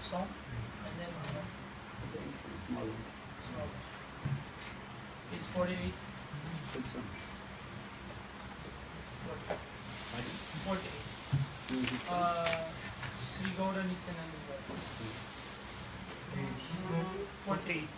song and then small. It's 48. 48. Sri Gaura Nityananda. 48.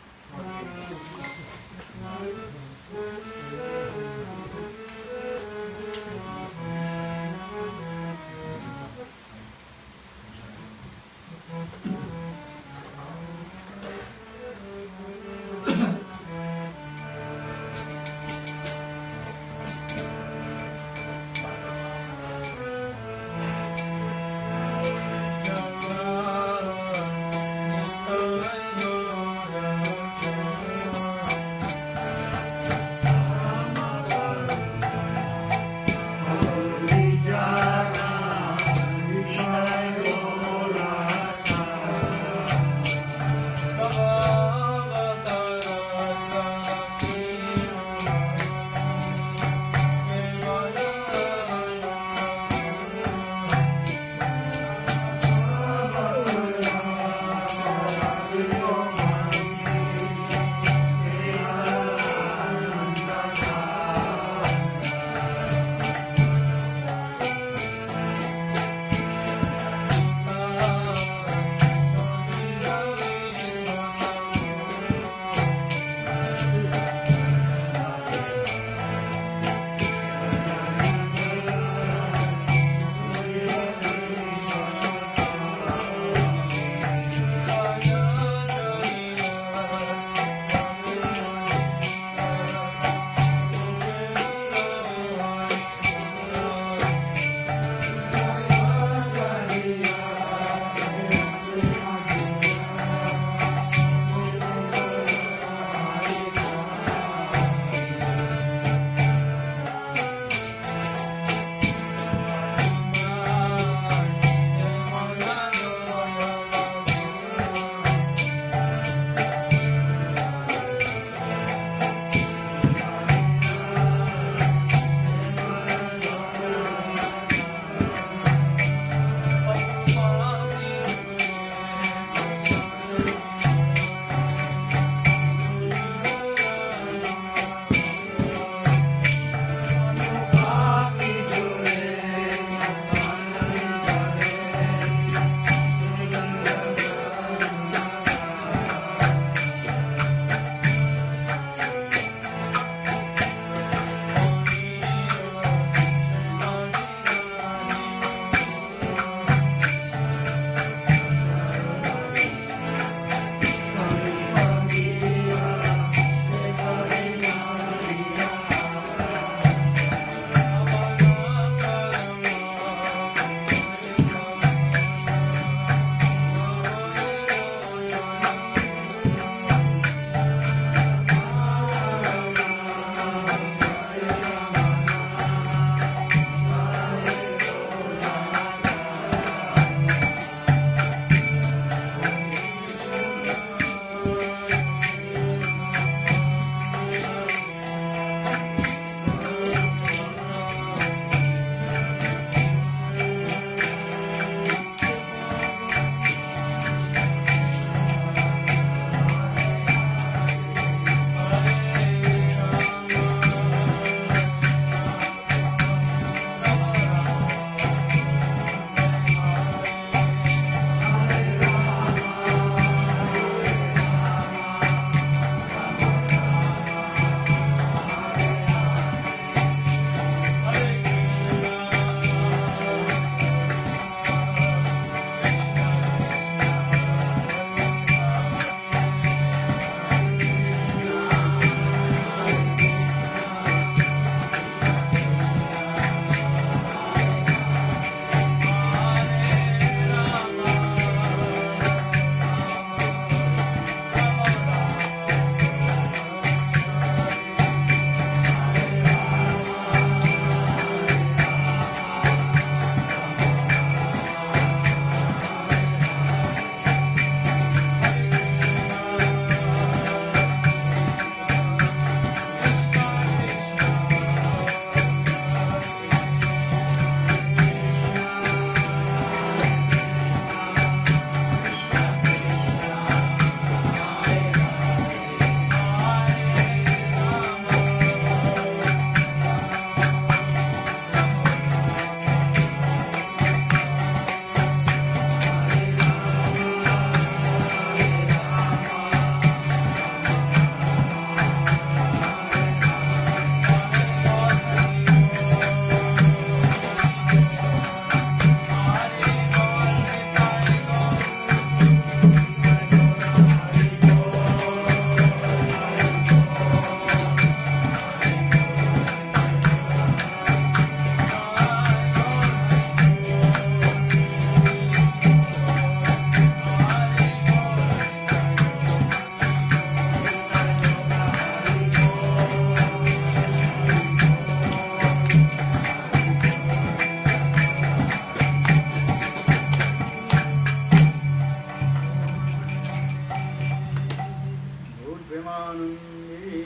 प्रेमानंदे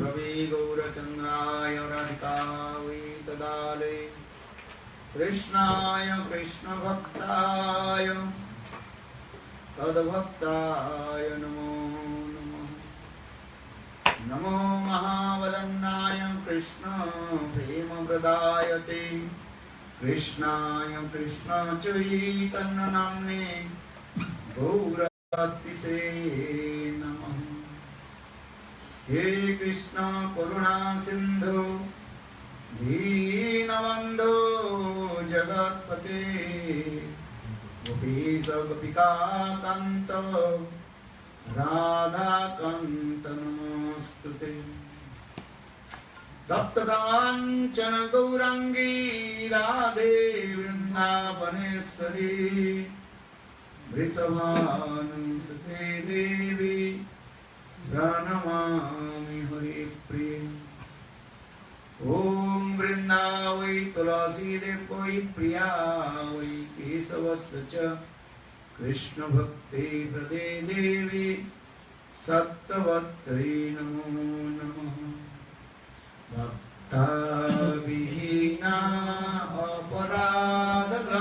रवि गौरचंद्राय राधिकायै तदालये कृष्णाय कृष्णभक्ताय तद्भक्ताय नमो नमः नमो महावदन्नाय कृष्ण प्रेमप्रदायते कृष्णाय कृष्ण चैतन्य नाम्ने गौरतिसे नमः हे कृष्ण करुणा सिंधु दीनबन्धो जगत्पते गोपीश गोपिकान्त राधाकान्त नमोस्तुते तप्त कांचन गौरांगी राधे वृंदावनेश्वरी वृषभानुसुते देवी प्रणमामि हरिप्रिये ओम वृंदावै तुलसी देवै प्रिया वै केशवस्य च कृष्ण भक्ति प्रदे देवी सत्यवत्यै नमो नमः भक्ता विहीना अपराधग्रक्षै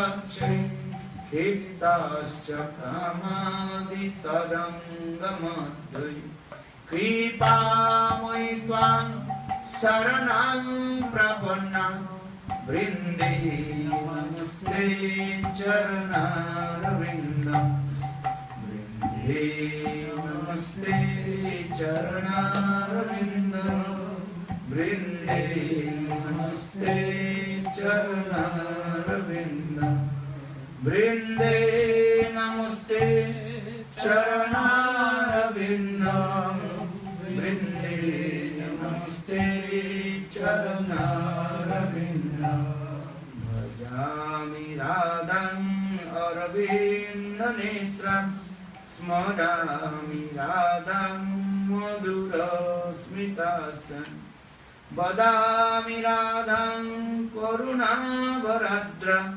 क्षिप्ताश्च कामादितरङ्गमद्वै कृपामयि त्वां शरणं प्रपन्ना वृन्दे नमस्ते चरणारविन्दं वृन्दे नमस्ते चरणारविन्दं वृन्दे नमस्ते चरणारविन्दं वृन्दे नमस्ते चरणारविन्दं वृन्दे नमस्ते चरणारविन्दं भजामि राधां अरविन्दनेत्रं स्मरामि राधां मधुरस्मितासन् वदामि राधां करुणावराद्रां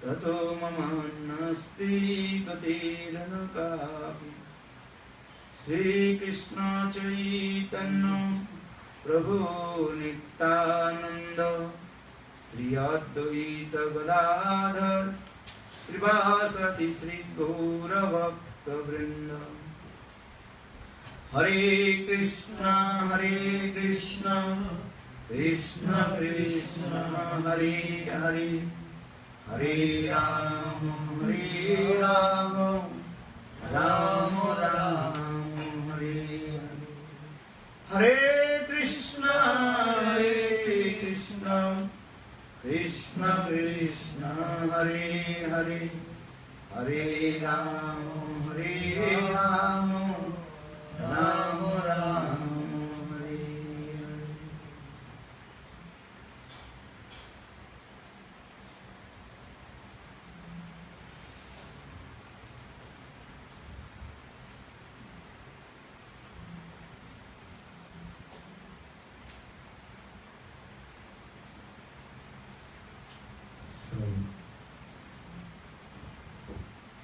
ततो मम नास्ति गतिर्न कापि श्रीकृष्ण चैतन्य प्रभु नित्यानंद श्री अद्वैत गदाधर श्रीवासदि श्री गौरभक्तवृंद हरे Krishna Krishna Krishna Hare Hare Hare Ram Ram Ram Hare Hare Krishna Krishna Krishna Hare Hare Hare Ram Ram Ram Hare Hare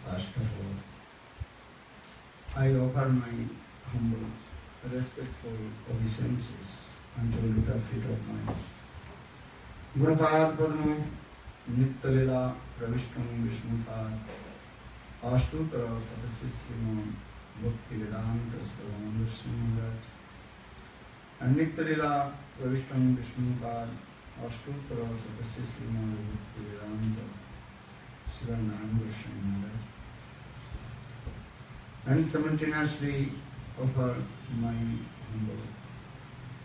First of all, I offer my humble, respectful obeisances unto the lotus feet of my Gurupad Padma, Nitya-lila, Pravishtam Vishnupad, Ashtutra Sadasya Sriman, Bhakti-vedanta Svaman Maharaj, and Nitya-lila, Pravishtam Vishnupad, Ashtutra Sadasya Sriman, Bhakti-vedanta Svaman Maharaj, and simultaneously offer my humble,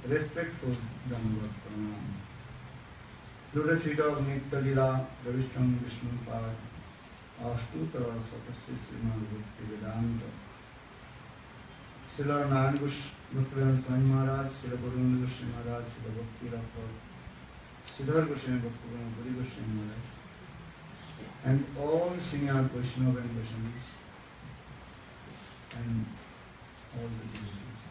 respectful Dandavat Pranam. Lotus feet of Nitya-lila, Pravishtam Vishnupad, Ashtutra Sadasya Srimad Bhakti-vedanta Srila Narayana Bhaktivedanta Swami Maharaj, Srila Gurunanda Goswami Maharaj, Srila Bhakti Rafa, Siddhar Goswami Bhaktivedanta Puri Goswami Maharaj, and all senior Vaishnava and Vaishnavis, and all the devotees.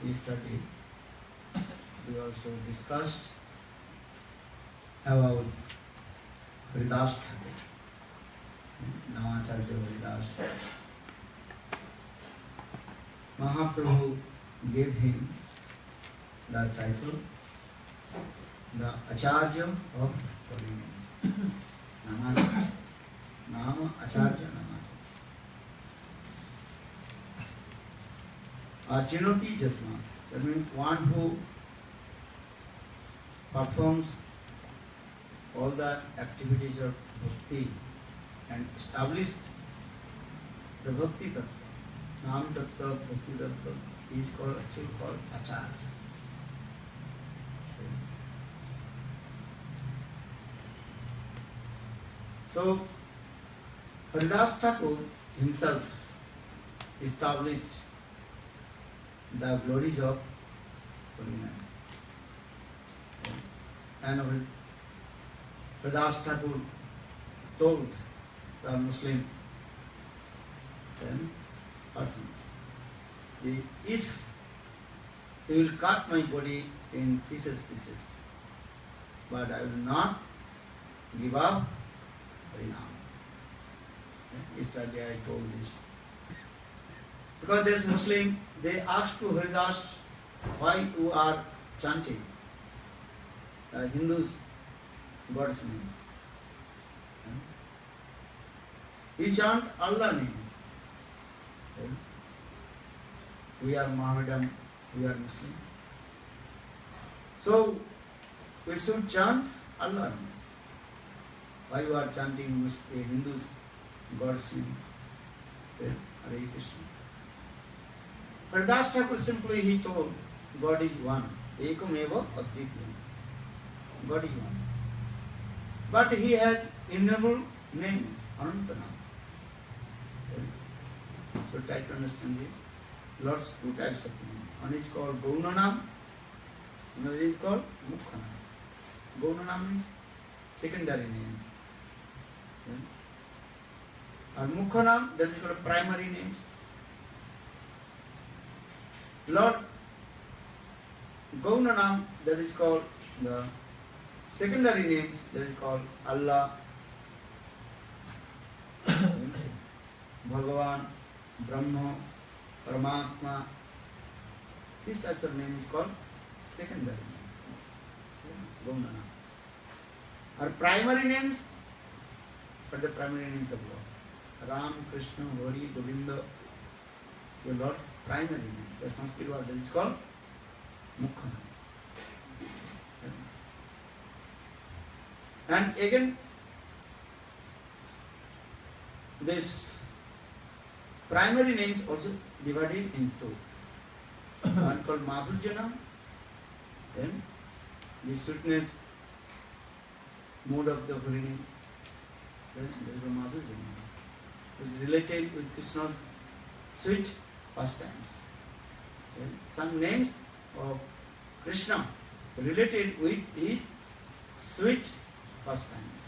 Yesterday we also discussed about Haridas Thakur, Namacharya Haridas. Mahaprabhu gave him the title, the Acharya of Holy Name. Namacharya. Nama Acharya Namacharya. Achinoti Jasma. That means one who performs all the activities of bhakti and established the bhakti tattva. Nam tattva, bhakti tattva is actually called acharya. So, Haridas Thakur himself established the glories of Holy Name. And Haridas Thakur told the Muslim persons, if you will cut my body in pieces, but I will not give up Harinam. Yesterday I told this. Because this Muslim, they asked to Haridas, why you are chanting Hindus God's name. You chant Allah names. We are Mohammedan, we are Muslim. So we should chant Allah name. Why you are chanting Hindus God's name? Hare Krishna. Haridas Thakur simply he told, God is one. Ekam eva advitiyam. God is one. But he has innumerable names, Anantanam. So try to understand it. Lord's two types of names. One is called Gaunanam, another is called Mukhanam. Gaunanam means secondary names. And Mukhanam, that is called primary names. Lord's Gaunanam, that is called the secondary names, that is called Allah, Bhagavan, Brahma, Paramatma. These types of names is called secondary names. Gaunanam. Our primary names are the primary names of Lord. Ram, Krishna, Hari, Govinda, your Lord's primary name. The Sanskrit word that is called Mukhanam. And again, this primary names also divided into one called Madhurjana, then the sweetness mode of the holy names, then there is a Madhurjana. It is related with Krishna's sweet pastimes. Then some names of Krishna related with his sweet pastimes.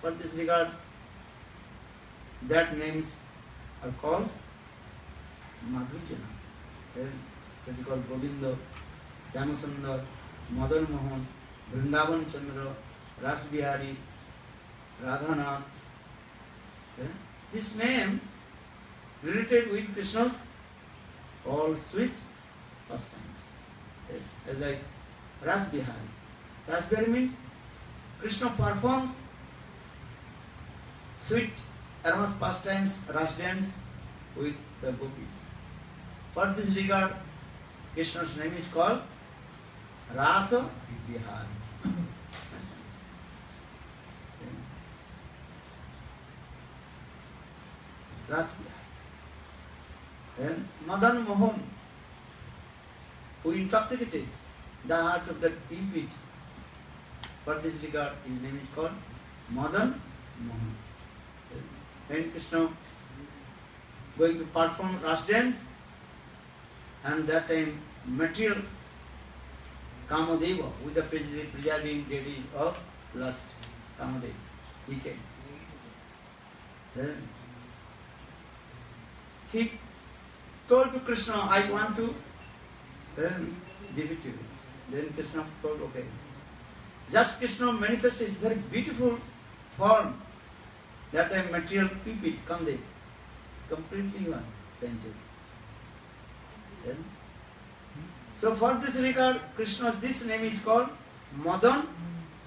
For this regard, that names are called Madhurjana. That is called Govinda, Syamasundar, Madan Mohan, Vrindavan Chandra, Ras Bihari, Radhanath. This name related with Krishna's all sweet pastimes. Like Ras Bihari. Ras Bihari means Krishna performs sweet aromas pastimes, ras dance with the gopis. For this regard, Krishna's name is called Rasa Bihari. Ras Bihari. Then Madan Mohan, who intoxicated the heart of that Pipit. For this regard, his name is called Madan Mohan. When Krishna going to perform ras dance, and that time material Kamadeva with the presiding deities of lust, Kamadeva, he came. Then he told to Krishna, I want to defeat you. Then Krishna told, okay, Just Krishna manifests his very beautiful form. That time material Cupid, Kande, completely one painted. Then, so for this regard, Krishna's this name is called Madan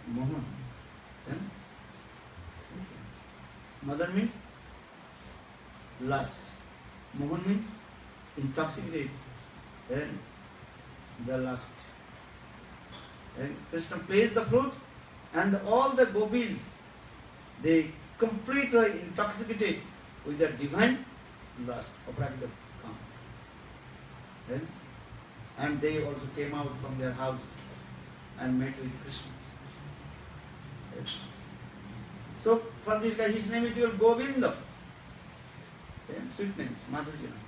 Mohan. Then, Madan means lust. Mohan means intoxicated. Then the lust. And Krishna plays the flute, and all the gopis, they completely intoxicated with the divine lust, Aparajita Kama. And they also came out from their house and met with Krishna. Yes. So for this guy, his name is called Govinda. Sweet names, Madhurjana.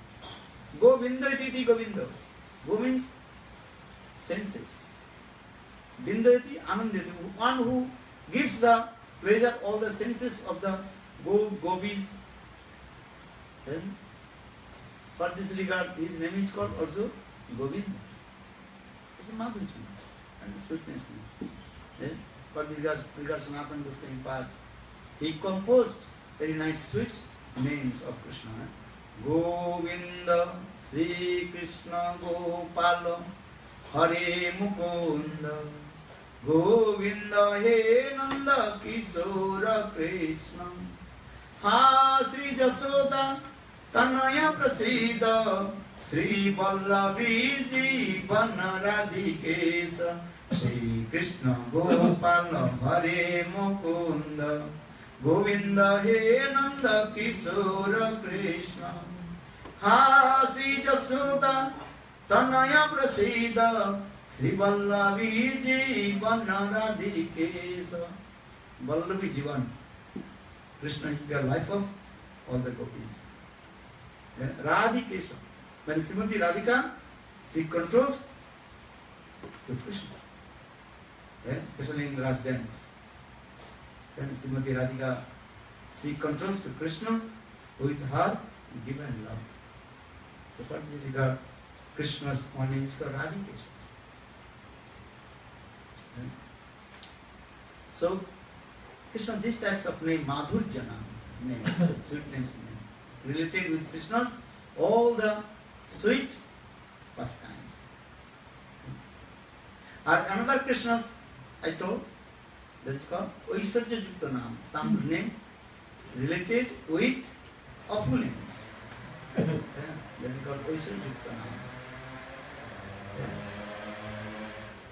Govinda iti Govinda. Go means senses. Binda iti Anandati. One who gives the pleasure all the senses of the gopis. Then for this regard, his name is called also Govinda. It's a Madhurjana and sweetness name. Then for this regard, Sanatana Goswami Pad, he composed very nice sweet names of Krishna. Govinda, Sri Krishna Gopala, Hare Mukunda, Govinda He Nanda Kishora Krishna, Ha Sri Jasoda Tanaya Prasida, Sri Vallavi Jeevan Radhikesa, Sri Krishna Gopala, Hare Mukunda, Govinda He Nanda Kishora Krishna, Ha Sri Jasoda Tanaya Prasida, Sri Vallavi Jeevan Radhikesa. Vallavi Jeevan. Krishna is the life of all the gopis. Radhikesa. When Srimati Radhika, she controls to Krishna. Especially in Raj dance. When Srimati Radhika, she controls to Krishna with her divine love. So for this regard, Krishna's one name is called Radhikesa. So Krishna, this types of name, Madhurjana name, sweet names name, related with Krishna's all the sweet pastimes. Or another Krishna's, I told, that is called Aishwarya Yukta Nam, some names related with opulence. That is called Aishwarya Yukta Nam.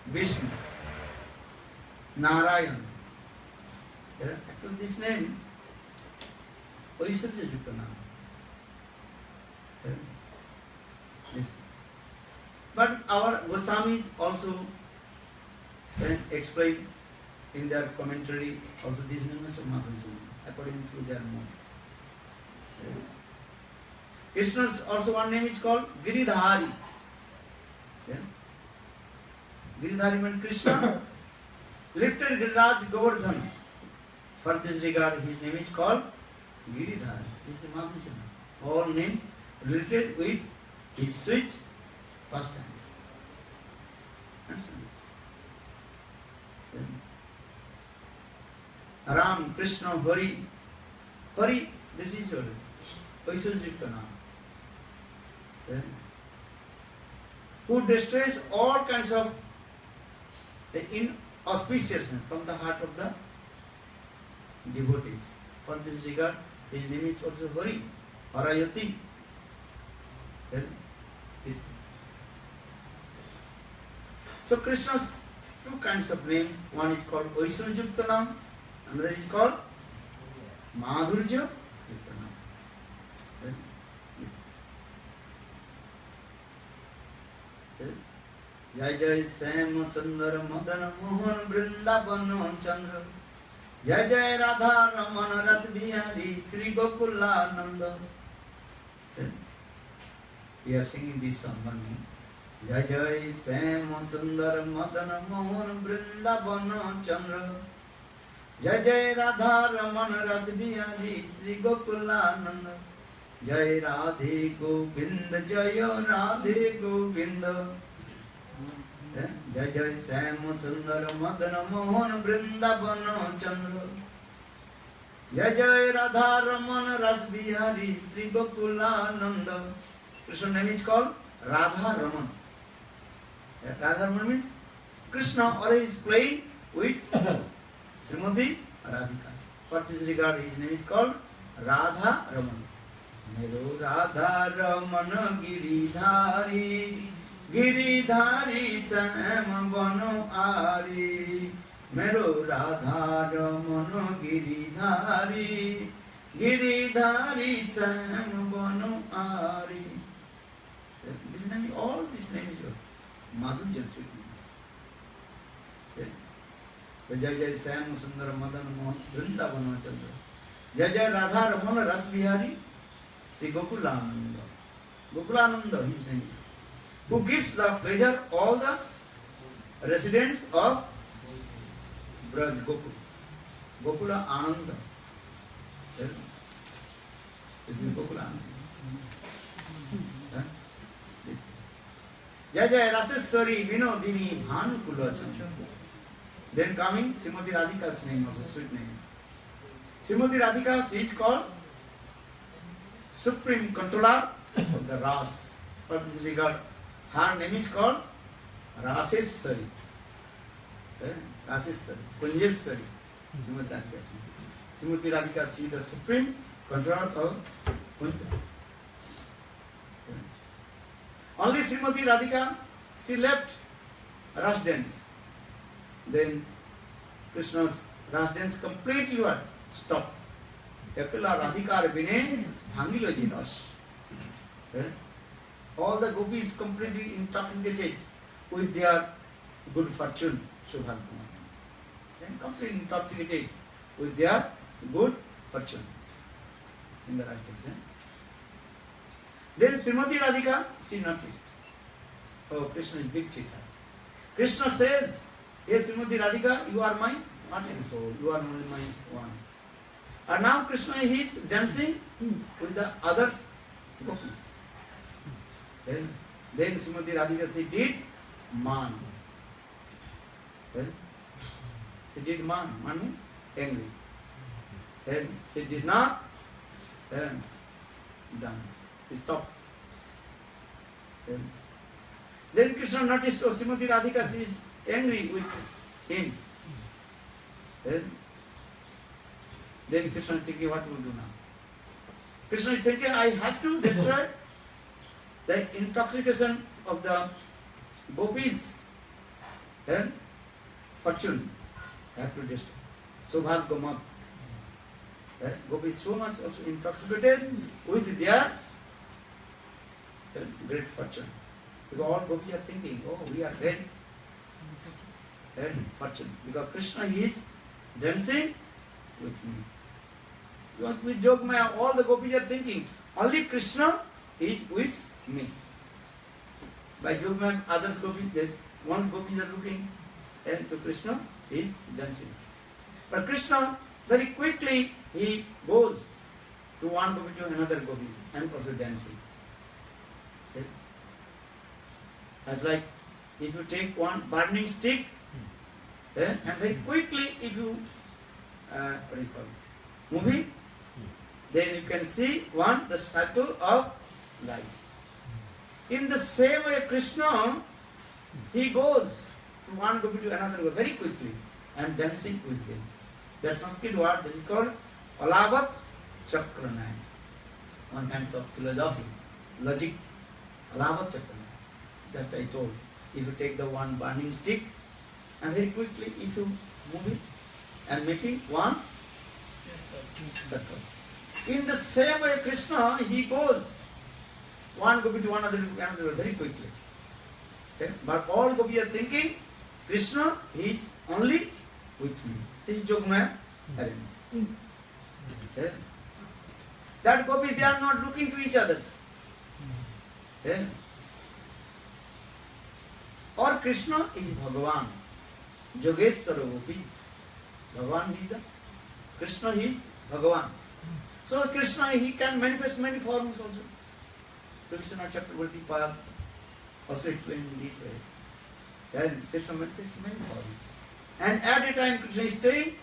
Vishnu, Narayan. Actually this name, Aishwarya Yukta Nam. Yes. But our Goswamis also explain in their commentary also these names of Madhurjana according to their mode. Krishna's also one name is called Giridhari. Giridhari means Krishna lifted Giriraj Govardhan. For this regard, his name is called Giridhari. This is Madhurjana. All names related with his sweet pastimes. Ram, Krishna, Hari. Hari, this is your Aishwarya Yukta Nam. Who destroys all kinds of inauspiciousness from the heart of the devotees. For this regard, his name is also Hari, Harayati. So Krishna's two kinds of names. One is called Aishwarya Yukta Nam, another is called Madhurya Yukta Nam. Jai Jai Sam Sundar Madan Mohan Vrindavan Chandra, Jai Jai Radha Raman Ras Bihari Sri Gokula Nanda. We are singing this song one name. Jai Jai Sam Sundar Madan Mohan Vrindavan Chandra, Jai Jai Radha Raman Ras Bihari Sri Gokula Nanda, Jai Radhe Govinda Jaya Radhe Govinda. जय जय श्याम सुंदर मदन मोहन वृंदावन चंद्र जय जय राधा रमन रस Bihari Shri Gokulanand. Krishna name is called Radha Raman. Radha Raman means Krishna always playing with Srimati Radhika. For this regard his name is called Radha Raman. Mero Radha Raman Giridhari Giridhari Sam Bano Ari. Mero Radha Raman Giridhari Giridhari Sam Bano Ari. This name, all these names are Madhurya names. Jai Jai Sam Sundara Madan Mohan Vrindavan Chandra. Jai Jai Radha Ramana Ras Bihari Sri Gokulananda. Gokulananda, his name is. Who gives the pleasure all the residents of Braj Gokul. Gokula Ananda. This is Gokula Ananda. Jai Jai Raseswari Vinodini Bhanukula Chandra. Then coming Srimati Radhika's name also, sweet names. Srimati Radhika, she is called Supreme Controller of the Ras. For this regard, her name is called Raseswari. Raseswari, Kunjeswari. Srimati Radhika. Srimati Radhika, she is the Supreme Controller of Kunja. Only Srimati Radhika, she left Ras dance. Then Krishna's Ras dance completely stopped. Ekala Radhika Bine Bhangilo ji Ras. All the gopis completely intoxicated with their good fortune, Shubhan. Then completely intoxicated with their good fortune in the Ras dance. Then Srimati Radhika, she noticed. Oh, Krishna is big cheater. Krishna says, yes, Srimati Radhika, you are my heart and soul. You are only my one. And now Krishna is dancing with the others gopis. Then Srimati Radhika, she did man. She did man. Man means angry. Then she did not dance. He stopped. Then Krishna noticed, oh, Srimati Radhika, she is angry with him. Then Krishna is thinking, what will do now? Krishna is thinking, I have to destroy the intoxication of the gopis and fortune. I have to destroy. Sobhagyamat. Gopis so much also intoxicated with their great fortune. Because all gopis are thinking, oh, we are great fortune. Because Krishna is dancing with me. With Jogmaya, all the gopis are thinking, only Krishna is with me. By Jogmaya, others gopis, one gopis are looking, and to Krishna is dancing. But Krishna, very quickly, he goes to one gopi to another gopis and also dancing. As like if you take one burning stick and very quickly if you move it, then you can see the circle of light. In the same way Krishna, he goes to one gopi to another gopi very quickly and dancing with him. There's Sanskrit word that is called Alavat Chakranaya. One kind of philosophy, logic. Alavat Chakranaya. Just I told. If you take the one burning stick and very quickly if you move it and making one circle. In the same way Krishna, he goes one gopi to another very quickly. Okay? But all gopis are thinking, Krishna is only with me. This is Jogmaya arranges. Okay? That gopi, they are not looking to each other. Okay? Or Krishna is Bhagavan. Yogeshwara gopi. Bhagavan is the Krishna is Bhagavan. So Krishna, he can manifest many forms also. So Krishna Chakravarti Pad also explained in this way. Then Krishna manifests many forms. And at a time Krishna is staying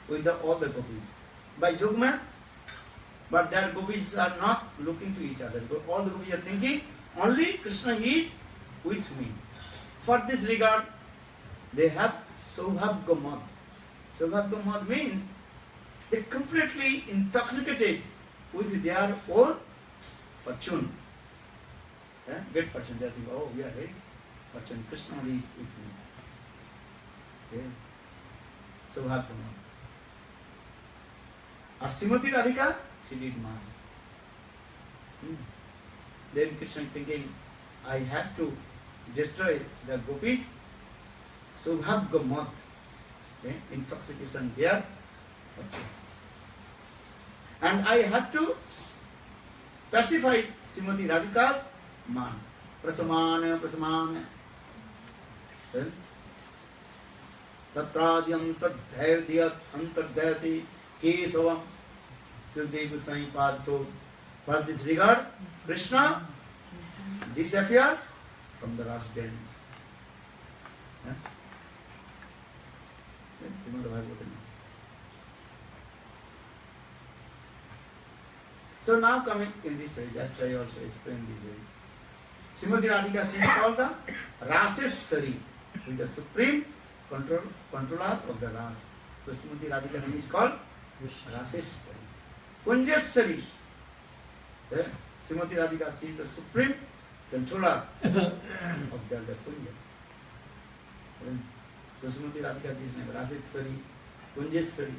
with all the gopis. By Yugma, but that gopis are not looking to each other. All the gopis are thinking, only Krishna is with me. For this regard, they have Saubhagya Mad. Saubhagya Mad means they completely intoxicated with their own fortune. Great fortune. They think, oh, we are great fortune. Krishna is with me. Okay. Saubhagya Mad. Or Srimati Radhika, she did Mad. Then Krishna is thinking, I have to destroy the gopis. Saubhagya Mad. Okay. Intoxication there. Okay. And I have to pacify Srimati Radhika's man. Prasamana, prasamana. Tatradyam tadhyayat antardhyati kesavam. Srimati Goswami Pad told. For this regard, Krishna disappeared from the Ras dance. Srimad Bhagavatam. So now coming in this way, just I also explained this way. Srimati Radhika, she is called the Raseshwari, with the supreme controller of the Ras. So Srimati Radhika name is called Raseshwari. Kunjeshwari. Srimati Radhika, she is the supreme controller of the Kunja. So Srimati Radhika, this name, Raseshwari, Kunjeshwari.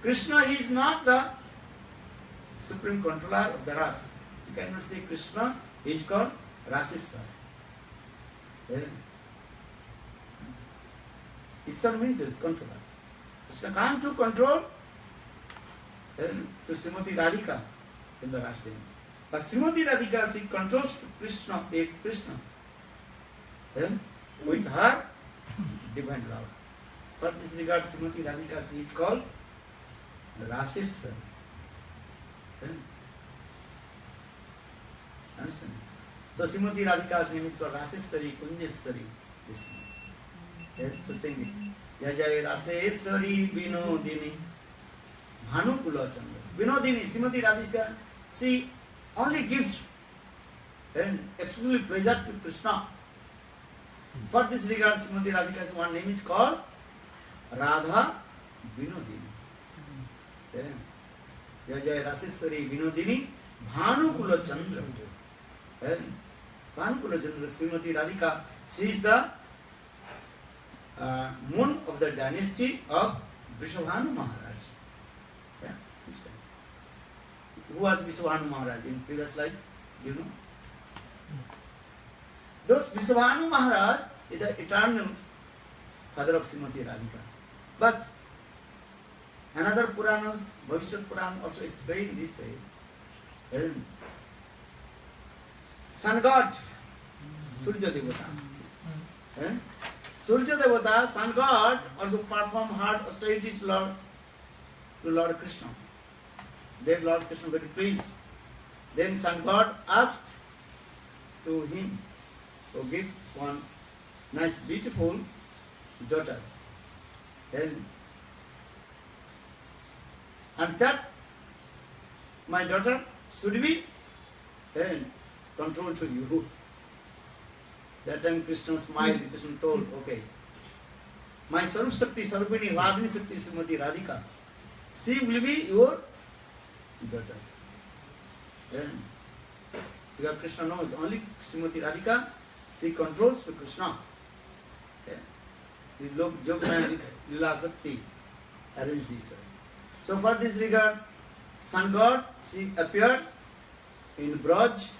Krishna is not the supreme controller of the Ras. You cannot say Krishna is called Raseshwar. Ishwar means controller. Krishna can't to control to Srimati Radhika in the Ras dance. But Srimati Radhika, she controls Krishna, with her divine love. For this regard, Srimati Radhika, she is called Raseshwar. Understand? So Srimati Radhika's name is called Raseshwari, Kunjeshwari. So saying it. Jai Jai Raseshwari Vinodini Bhanukula Chandra. Vinodini, Srimati Radhika, she only gives and exclusively pleasure to Krishna. For this regard, Srimati Radhika's one name is called Radha Vinodini. Jai Jai Raseshwari Vinodini Bhanukula Chandra. Bhanukula Chandra, Srimati Radhika, she is the moon of the dynasty of Vrishabhanu Maharaj. Who was Vrishabhanu Maharaj in previous life? Do you know? Those Vrishabhanu Maharaj is the eternal father of Srimati Radhika. But another Puranas, Bhavishyat Puran also explained this way. Sun God, Surya Devata. Surya Devata, Sun God, also performed hard austerities to Lord Krishna. Then Lord Krishna very pleased. Then Sun God asked to him to give one nice, beautiful daughter. And that my daughter should be controlled to you. That time Krishna smiled, Krishna told, okay, my Sarup Shakti, Sarupini, Radhini Shakti, Srimati Radhika, she will be your daughter. Because Krishna knows only Srimati Radhika, she controls to Krishna. The Jogman Lila Shakti arranged this way. So for this regard, Sun God, she appeared in Braj,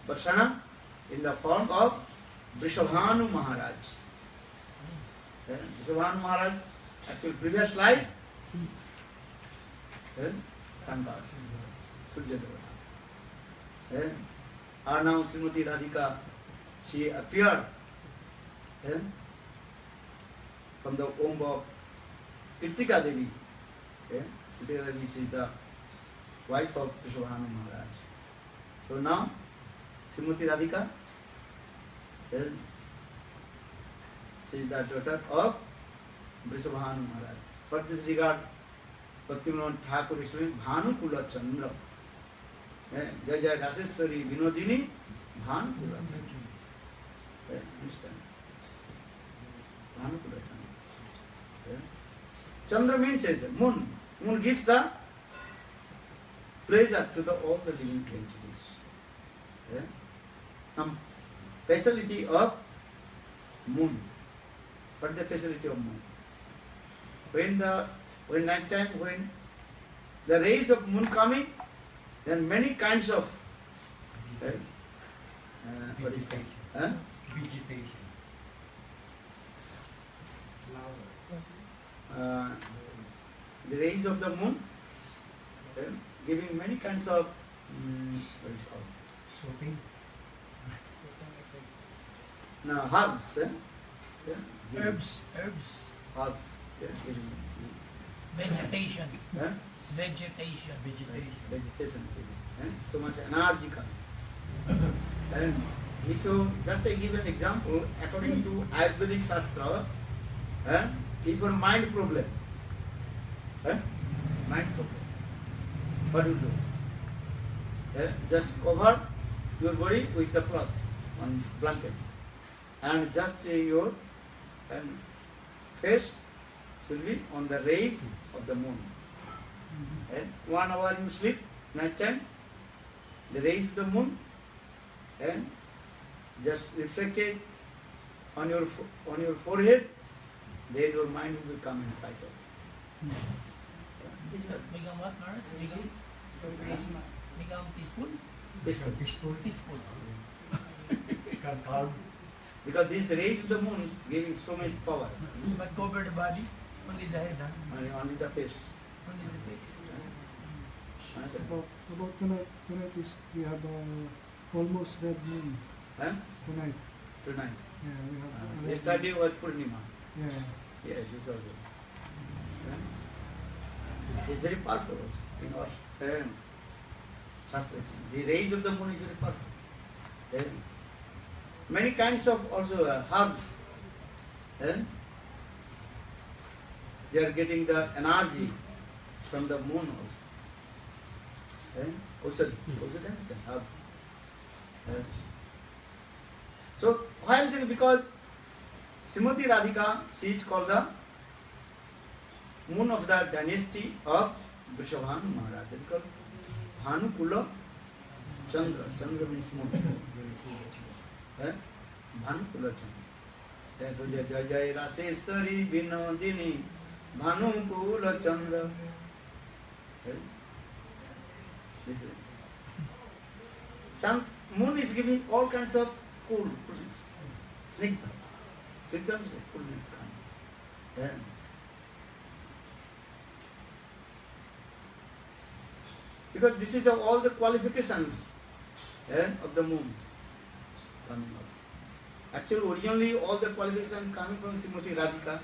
Varshana, in the form of Vrishabhanu Maharaj. Vrishabhanu Maharaj, actually previous life, Sun God, Surya Devata. And now Srimati Radhika, she appeared from the womb of Kirtika Devi. Kirtika Devi is the wife of Vrishabhanu Maharaj. So now, Srimati Radhika She is the daughter of Vrishabhanu Maharaj. For this regard, Bhaktivinoda Thakur explained Bhanukula Chandra. Jai Jai Raseswari Vinodini Bhanukula Chandra. Understand? Bhanukula Chandra. Chandra means moon. Moon gives the pleasure to all the living entities. Some facility of moon. What is the facility of moon? When night time, when the rays of moon coming, then many kinds of what is it? Vegetation. The rays of the moon giving many kinds of what is it called? Soaping. No, herbs. Herbs. Herbs. Giving, Vegetation. Vegetation. vegetation. So much energy coming. And if you just give an example, according to Ayurvedic Shastra, if your mind problem, what you do? Just cover your body with the cloth, on blanket, and just your face should be on the rays of the moon. And 1 hour you sleep, night time, the rays of the moon, and just reflected on your forehead, then your mind will become in title. Become what, Maharaj? Become peaceful? Peaceful. Become calm. Because these rays of the moon giving so much power. But cover the body, only the head, huh? Only the face. Only the face. About tonight is we have almost red moon tonight. Tonight. Yeah, we have. Yesterday was Purnima. Yeah. Yes, this also. It's very powerful also in our Shastra. The rays of the moon is very powerful. Many kinds of also herbs. They are getting the energy from the moon also. Also understand herbs. So why I am saying, because Srimati Radhika, she is called the moon of the dynasty of Vrishabhanu Maharaj. That is called Bhanukula Chandra. Chandra means moon. Bhanukula Chandra. So Jai Jai Raseswari Vinodini Bhanukula Chandra. This is moon is giving all kinds of cool, snigdha. Snigdha is coolness kind. Because this is all the qualifications of the moon coming out. Actually, originally all the qualifications coming from Srimati Radhika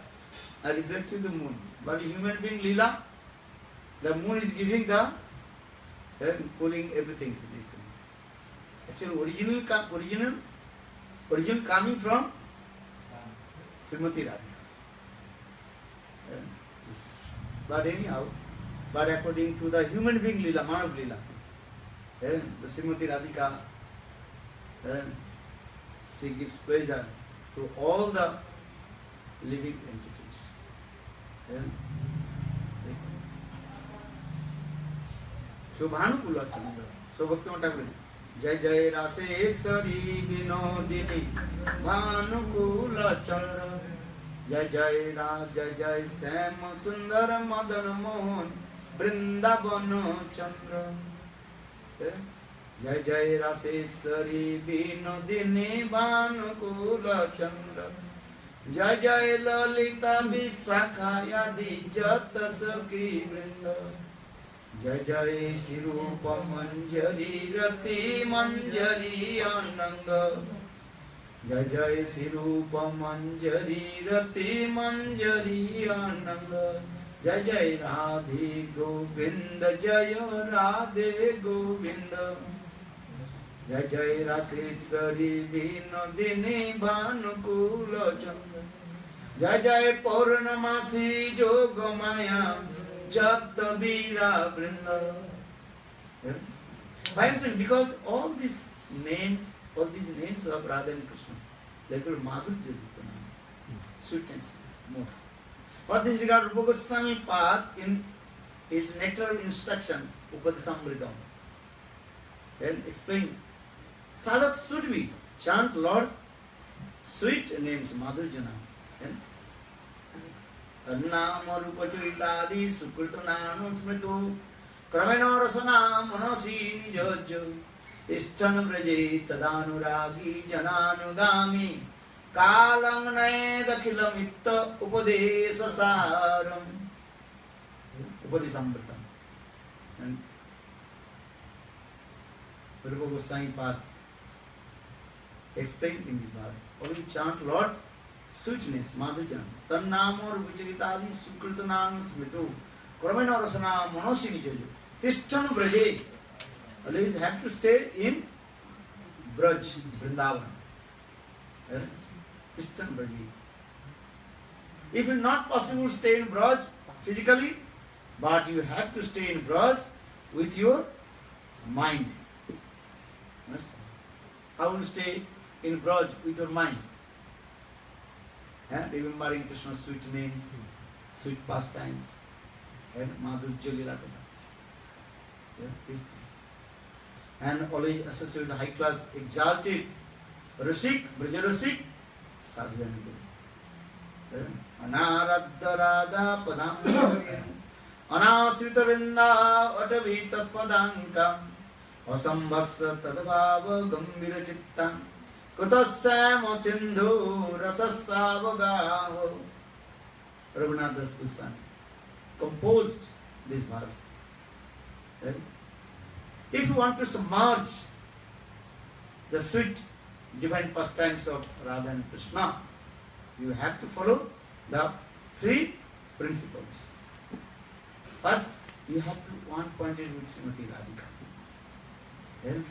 are reflecting the moon. But human being Leela, the moon is giving the cooling everything. These things. Actually, original coming from Srimati Radhika. But anyhow, according to the human being Leela, Manav Leela, the Srimati Radhika, she gives pleasure to all the living entities. So Bhanukula Chandra. So Bhaktivinoda Thakur, Jai Jai Raseswari Vinodini Bhanukula Chandra. Jai Jai Jai Sam Sundar Madan Mohan Vrindavana Chandra. Jai Jai Raseswari Vinodini Bhanukula Chandra. Jai Jai Lalita Visakhayadi Jata Sakhi Vrinda. Jai Jai Sirupa Manjari Rati Manjari Ananga. Jai Jai Sirupa Manjari Rati Manjari Ananga. Jai Jai Radhe Govinda Jaya Radhe Govinda. Jai Jai Raseswari Vinodini Bhanukula Chandra. जय जय पौर्णमासी Jogmaya Jatavira Vrinda. Why I'm saying? Because all these names of Radha and Krishna, they called Madhurya, sweetness, more. For this regard, Rupa Goswami path in his nectar of instruction, Upadesamritam, and explain, sadhak should be chant Lord's sweet names, Madhurjana. Annam Rupachitadi Sukritananu Smritu Kramena Rasana Manasi Nijojo Istan Braje Tadanuragi Jananugami Kalang Naedakilamitta Upadesa Saram Upadesamritam. And Rupa Goswami path explained in this verse. Only chant Lord's sweetness, Madhujan. Tannamo Rupichagitadi Sukritananu Smritu Kramena Rasana Manasi Nijojo Tishtanu Braje. Always have to stay in Braj, Vrindavan. Tishtanu Braje. If it is not possible to stay in Braj physically, but you have to stay in Braj with your mind. How will you stay in Braj with your mind? Remembering Krishna's sweet names, sweet pastimes, and Madhurya Lila. And always associated with high class, exalted, Rasik, Braja Rasik, Sadhyan. Anaradha Radha Padam Anasrita Vinda Atavita Padankam Asambhasra Tadabhava Gambhira Chittam Kutasamo Sindhu Rasasavagaho. Raghunath Das Goswami composed this verse. If you want to submerge the sweet divine pastimes of Radha and Krishna, you have to follow the three principles. First, you have to one pointed with Srimati Radhika.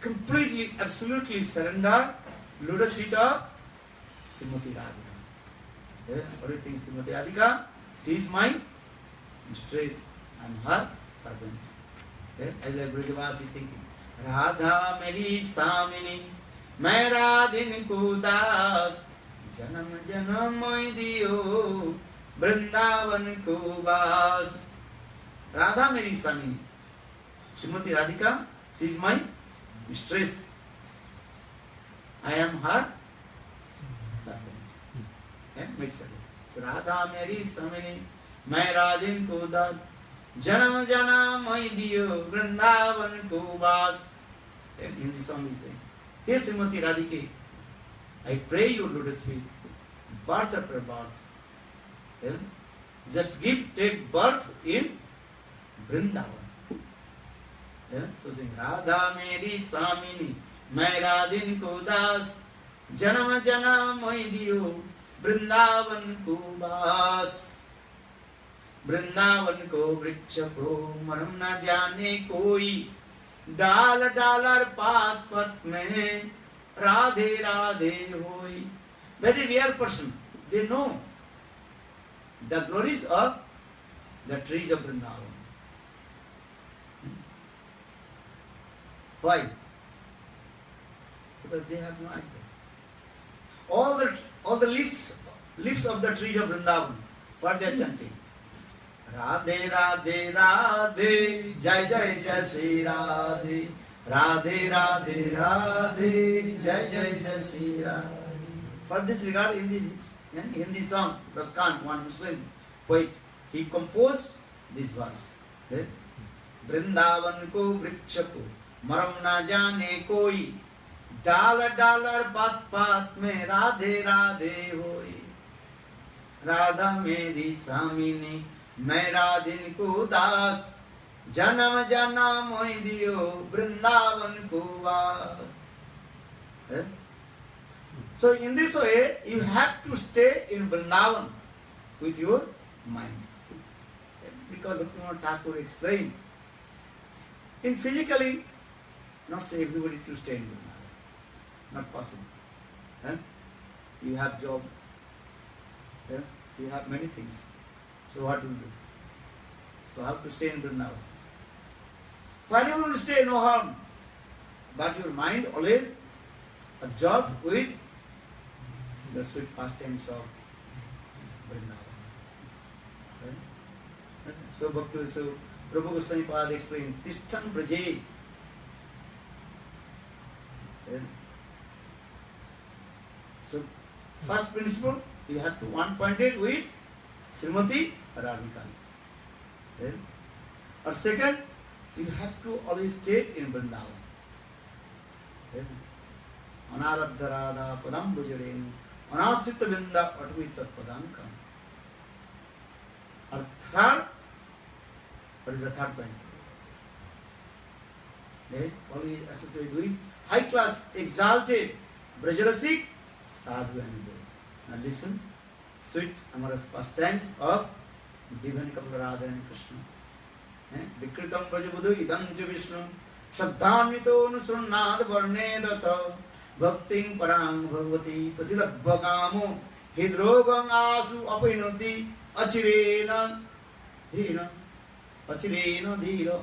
Completely, absolutely surrender, lotus feet of Srimati Radhika. What do you think, Srimati Radhika? She is my mistress, I am her servant. As a Brajavasi thinking, Radha meri samini, मैं राधिन को दास, जन्म जन्म मोहि दियो, वृंदावन को वास. Radha meri samini. Srimati Radhika, she is my mistress. I am her servant. Made servant. So Radha meri samini, मैं राधिन को दास, जन्म जन्म मोहि दियो, वृंदावन को वास. In this song he is saying, "Hey Srimati Radhike, I pray your lotus feet, birth after birth. Just take birth in Vrindavan." So saying, Radha meri samini, मैं राधिन को दास, जन्म जन्म मोहि दियो, वृंदावन को वास. वृंदावन को वृक्ष को मरम न जाने कोई, डाल डालर पात पत में राधे राधे होई. Very rare person. They know the glories of the trees of Vrindavan. Why? Because they have no idea. All the leaves of the trees of Vrindavan, what they are chanting? Radhe Radhe Radhe, Jai Jai Jai Shri Radhe. Radhe Radhe Radhe, Jai Jai Jai Shri Radhe. For this regard, in this song, Raskan, one Muslim poet, he composed this verse. Vrindavan ko vriksha ko maram na jane koi, डाल dollar पात पात में राधे राधे होई. राधा मेरी सामिनी, मैं राधिन को दास, जन्म जन्म मोहि दियो, वृंदावन को वास. So in this way, you have to stay in Vrindavan with your mind. Because Bhaktivinoda Thakur explained, in physically, not say everybody to stay in Vrindavan. Not possible. You have job, Yeah? You have many things. So what will you do? So how to stay in Vrindavan? Wherever you stay, no harm. But your mind always absorbed with the sweet pastimes of Vrindavan. Okay? So Bhakti, so Prabhu Goswami Pad explained, Tishtan Braje. Okay? So first principle, you have to one pointed with Srimati Radhika. Okay? Or second, you have to always stay in Vrindavan. Okay? Anaradha Radha Padam Bhujarenu Anasita Vinda Atvitat Padankam. Or third, what is the third point? Okay? Always associated with high class, exalted, Brajarasik, Sadhu and Guru. Now listen, sweet amorous pastimes of divine couple Radha and Krishna. Vikritam Brajabuddha idam ja Vishnu Shraddhamito Nusrunnad Varnedata Bhakting Parang Bhagavati Patilabhakamo Hidrogam Asu Apainoti Achirena Dhira Achirena Dhira.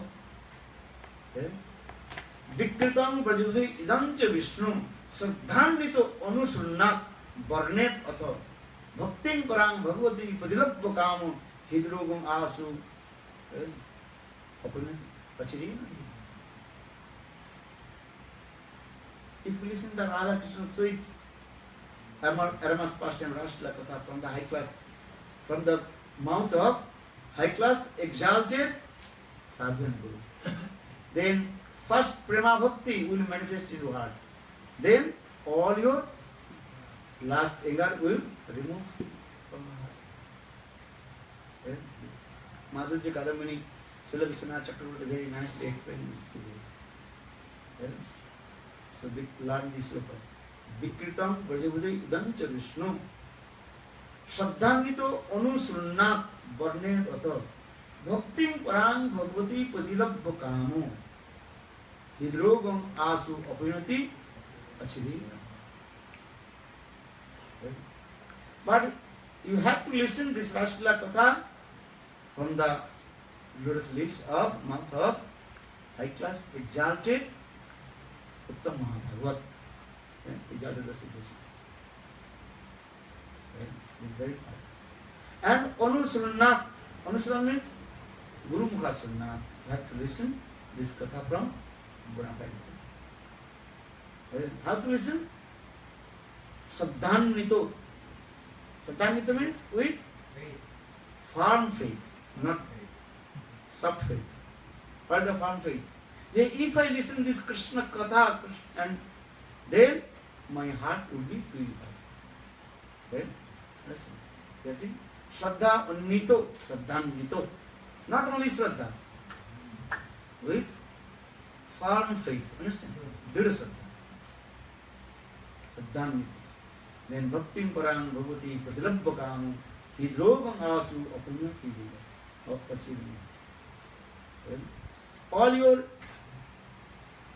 Vikritam Brajabuddha idam ja Vishnu Shraddhamito Anusunnat Varnet Atha Bhakting Parang Bhagavati Patilabhakamo Hidrogam Asu If you listen to the Radha Krishna sweet, Aramas pastime Rashla Katha from the high class, from the mouth of high class, exalted Sadhu and Guru. Then first Prema Bhakti will manifest in your heart. Then all your last anger will remove from the heart. Madhurya Kadamini Srila Vishwanath Chakravarti very nicely explained this today. So we learn this sloka. Vikritam Brajabuddha idam cha Vishnu Shraddhanvito Anusrunnat Varnet Atha Bhakting Parang Bhagavati Patilabhakamo Hidrogam Asu Apinati Achiri. But you have to listen this Rashla Katha from the lotus lips of mouth of high class exalted Uttam Mahabhagavat. Exalted the situation. It's very hard. And Anusrunnat. Anusrunnat means Guru Mukha Sunnat. You have to listen this katha from Bonafide. How to listen? Saddhanvito. Saddhanvito means with firm faith, not soft faith. What is the firm faith? If I listen this Krishna Katha, and then my heart will be purified. Okay? Listen. Shraddha Annito, Saddhanvito. Not only Shraddha, with firm faith. Understand? Dida Shraddha. Saddhanvito. Then Bhaktim Parang Bhagavati Pratilabhakam Hidrogam Asu Apunyati Deva. All your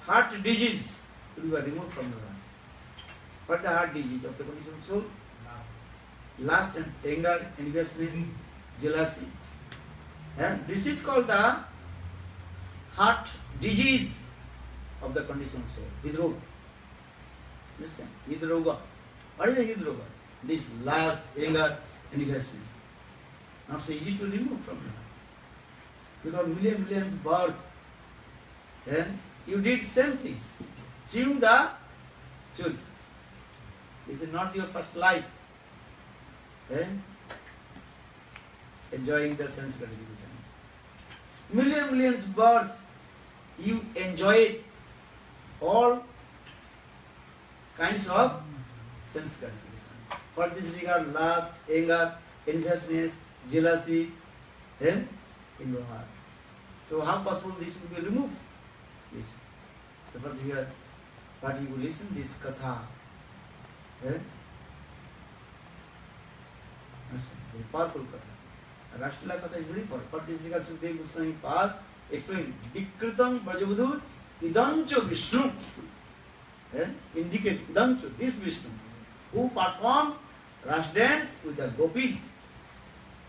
heart disease will be removed from the heart. What the heart disease of the conditioned soul? Lust and anger, enviousness, jealousy. This is called the heart disease of the conditioned soul. Hidroga. Understand? Hidroga. What is the hidroga? This lust, anger, enviousness. Not so easy to remove from the heart. Because millions births. Then you did same thing. Chew the chul. This is not your first life. Then enjoying the sense gratification. Millions births, you enjoyed all kinds of sense gratification. For this regard, lust, anger, enviousness, jealousy, then in your heart. So how possible this will be removed? Yes. So for this regard, but you will listen this katha. Very powerful katha. Rashtrila katha is very powerful. For this regard, Sukadeva Goswami Pad explained, Vikritam Brajabuddha Idancho Vishnu. Indicate Idancho, this Vishnu, who performed Ras dance with the gopis.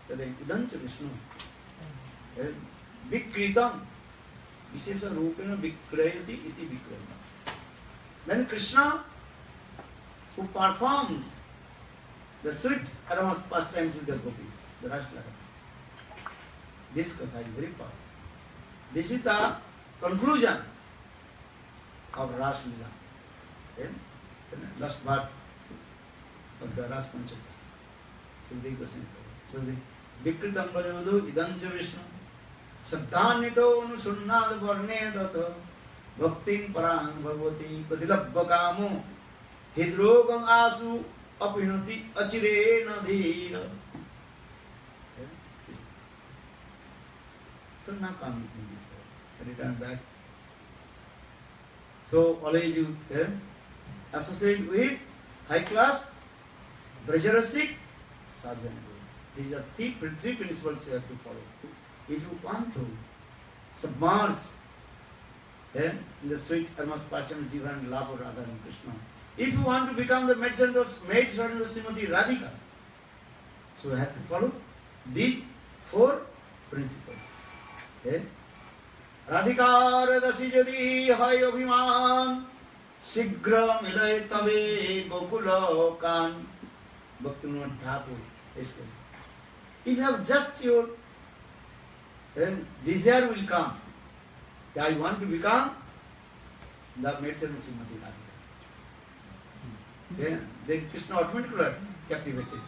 Idancha Vishnu. Vikritam. Vishesha Rupena Vikrayati iti Vikrayati. Then Krishna, who performs the sweet aromas pastimes with the gopis, the Ras Leela. This katha is very powerful. This is the conclusion of Ras Leela. Last verse of the Ras Panchati. Sukdev Goswami. So the Vikritam Bhajavadu Idancha Vishnu Saddhanito Anusunnad Varne Dato Bhaktin Parang Bhagavati Padilabha Kamo Hidrogam Asu Apinati Achire Nadhira. So now coming in this, return back. So always you associate with high class, Brajarasik, Sadhana. These are three principles you have to follow. If you want to submerge in the sweet aromas passion, divine love of Radha and Krishna, if you want to become the maidservant of Srimati Radhika, so you have to follow these four principles. Radhikar dasi jadi hai abhiman shigra milay tabe gokula kan. Bhaktivinoda Thakur explained. If you have just your desire will come. I want to become the maidservant of Srimati Radhika. Then Krishna automatically captivated.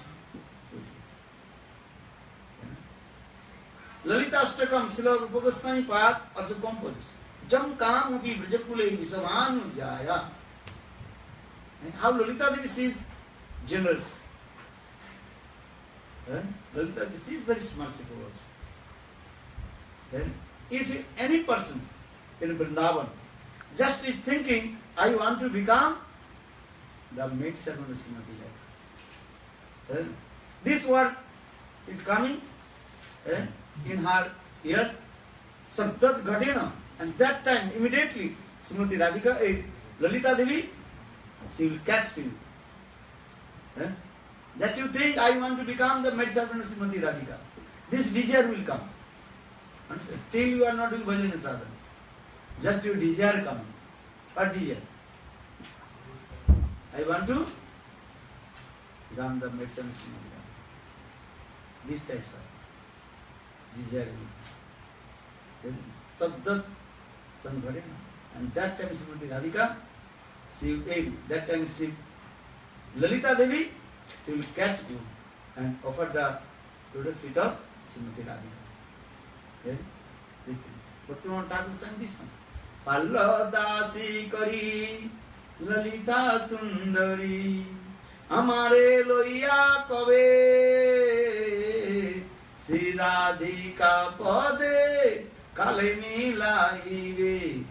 Lalita Ashtakam Srila Rupa Goswami Pad also composed. Jam Kam Upi Brajakule Visavan Jaya. How Lalita Devi is generous. Lalita Devi is very merciful also. Then, if any person in Vrindavan just is thinking, I want to become the maidservant of Srimati Radhika. This word is coming in her ears, Sabdat Ghatena, and that time immediately Srimati Radhika, Lalita Devi, she will catch to you. Just you think, I want to become the maidservant of Srimati Radhika. This desire will come. And still you are not doing bhajan and sadhana. Just your desire coming. What desire? I want to become the maidservant of Srimati Radhika. These types of desire will come. Saddat Sangharena. And that time Srimati Radhika, that time she, Lalita Devi, she will catch you and offer the lotus feet of Srimati Radhika. This thing. Bhaktivinoda Thakur sang this song. Palladasi kari Lalita Sundari Amare loiya kave Sri Radhika pade Kale milaive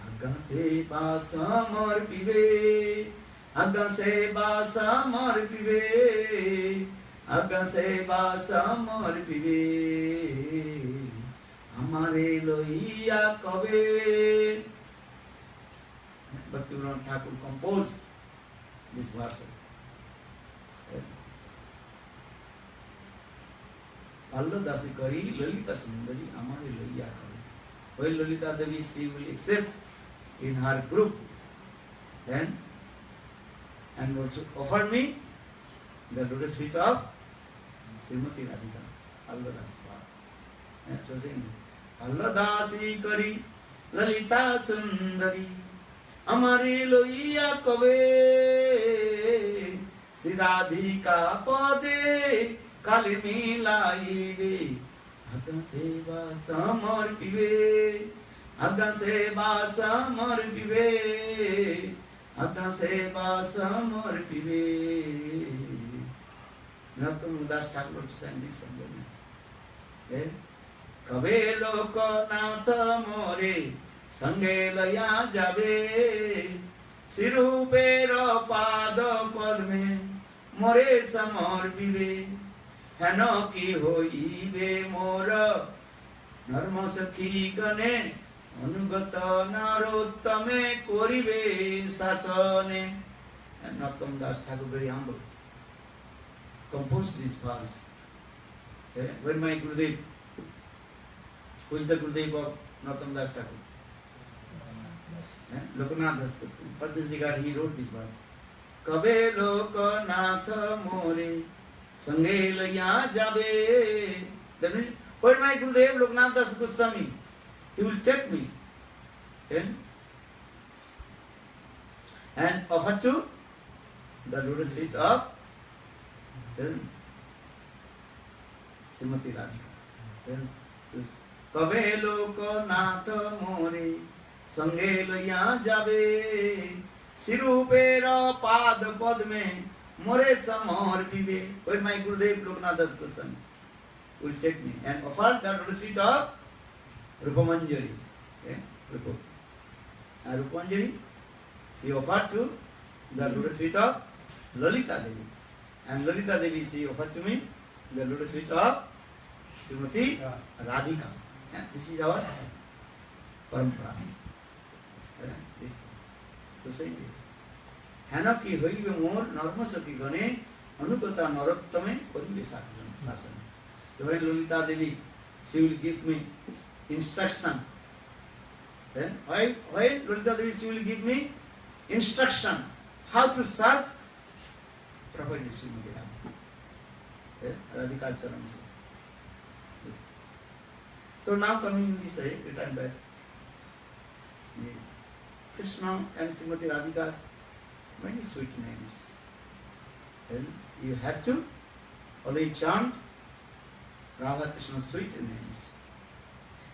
Agga se basamar pive Agga se basamar pive Agga se basamar pive Amare loiya kabe. Bhaktivinoda Thakur composed this verse. Palladasi kari Lalita Sundari Amare loiya kabe. When Lalita Devi she will accept in her group, then and also offered me the lotus feet of Srimati Radhika. Palladasi. So saying, Palladasi kari Lalita Sundari Amare loiya kabe Sri Radhika pade Kali milaive Agga seva samarpive Agga seva samarpive Agga seva samarpive. Narottam Das Thakur sang this song. Kabe lokanath more sange laya jabe Sirupera pada padme more samarpive Heno ki hoibe mora Narma sakhi gane Anugata narottame koribe sasane. And Narottam Das Thakur very humble. composed this verse. When my Gurudev, who is the Gurudev of Narottam Das Thakur? Lokanath Das Goswami. For this regard he wrote this verse. Kabe Lokanath more sange laya jabe. That means, when my Gurudev Lokanath Das Goswami, he will take me and offer to the lotus feet of Srimati Radhika. Kabe Lokanath more sange laya jabe. Sirupera pad padme more samarpibe. When my Gurudev Lokanath Das Goswami will take me and offer the lotus feet of Rupamanjari. Rupamanjari, she offered to the lotus feet of Lalita Devi. And Lalita Devi, she offered to me the lotus feet of Srimati Radhika. This is our parampara. This to say this. Hanaki hoibe more normasaki gane anukata narottame paribe sasan. When Lalita Devi, she will give me instruction. Why Lalita Devi, she will give me instruction how to serve properly Srimati Radhika Charan. So now coming in this way, return back. Krishna and Srimati Radhika's many sweet names. Then you have to always chant Radha Krishna's sweet names.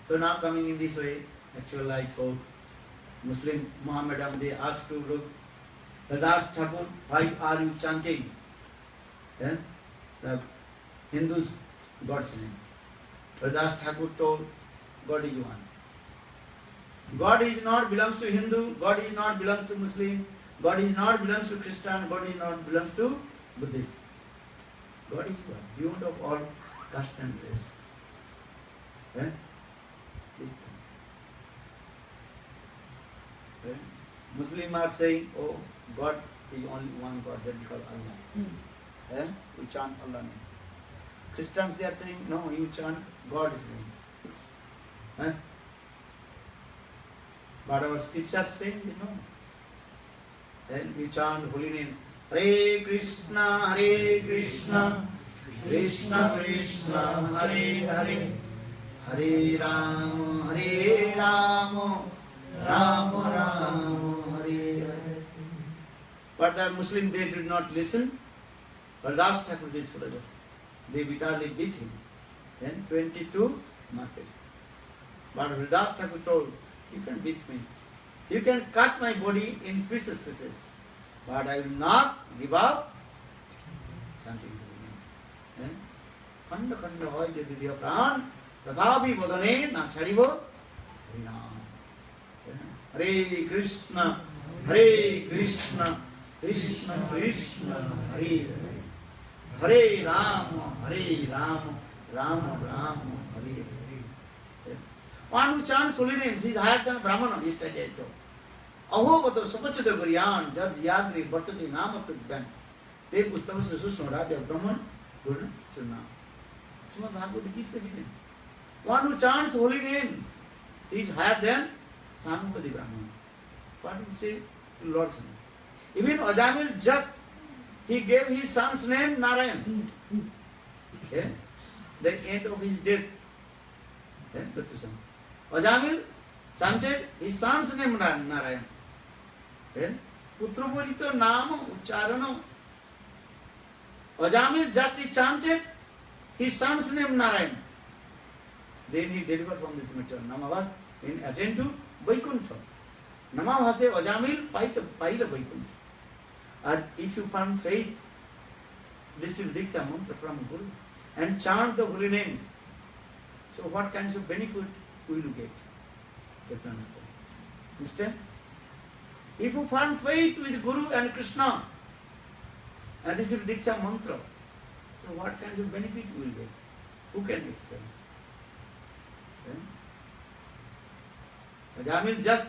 So now coming in this way, actually I told Muslim Muhammadan, they asked to look, Haridas Thakur, why are you chanting the Hindus' God's name? Haridas Thakur told, God is one. God is not belongs to Hindu, God is not belongs to Muslim, God is not belongs to Christian, God is not belongs to Buddhist. God is one, beyond of all caste and race. This thing. Muslim are saying, oh, God is only one God, that is called Allah. We chant Allah name. Christians, they are saying, no, you chant God's name. But our scriptures saying, and we chant holy names. Hare Krishna, Krishna Krishna, Hare Hare, Hare Rama, Rama Rama, Hare Hare. But the Muslim, they did not listen. Haridas Thakur, this brother, they bitterly beat him. Then 22 markets. But Haridas Thakur told, you can beat me. You can cut my body in pieces, but I will not give up chanting the names. Khanda khanda hoy jodi diya pran, tathapi bodhane na chhadibo harinam. Hare Krishna, Krishna Krishna, Hare Hare. Hare Rama, Rama Rama, Hare Hare. One who chants holy names, he is higher than Brahmana, he studied. Ahovato sapachada guryan, jad yagri bhartati namatubhyan. Te pustavasa susno raja Brahman, Gurna Churna. Srimad Bhagavad gives evidence. One who chants holy names, he is higher than Samupadi Brahman. What do you say to Lord's name? Even Ajamil just, he gave his son's name Narayan. The end of his death. Ajamil chanted his son's name Narayan. Putraporito Nama Ucharano. Ajamil just he chanted his son's name Narayan. Then he delivered from this matter. Namavas in attend to Vaikuntha. Namavase Ajamil Paila Vaikuntha. And if you find faith, receive Diksha mantra from Guru and chant the holy names. So what kinds of benefit will you get? You have to understand. If you find faith with Guru and Krishna and receive Diksha mantra, so what kinds of benefit you will get? Who can explain? Ajamil just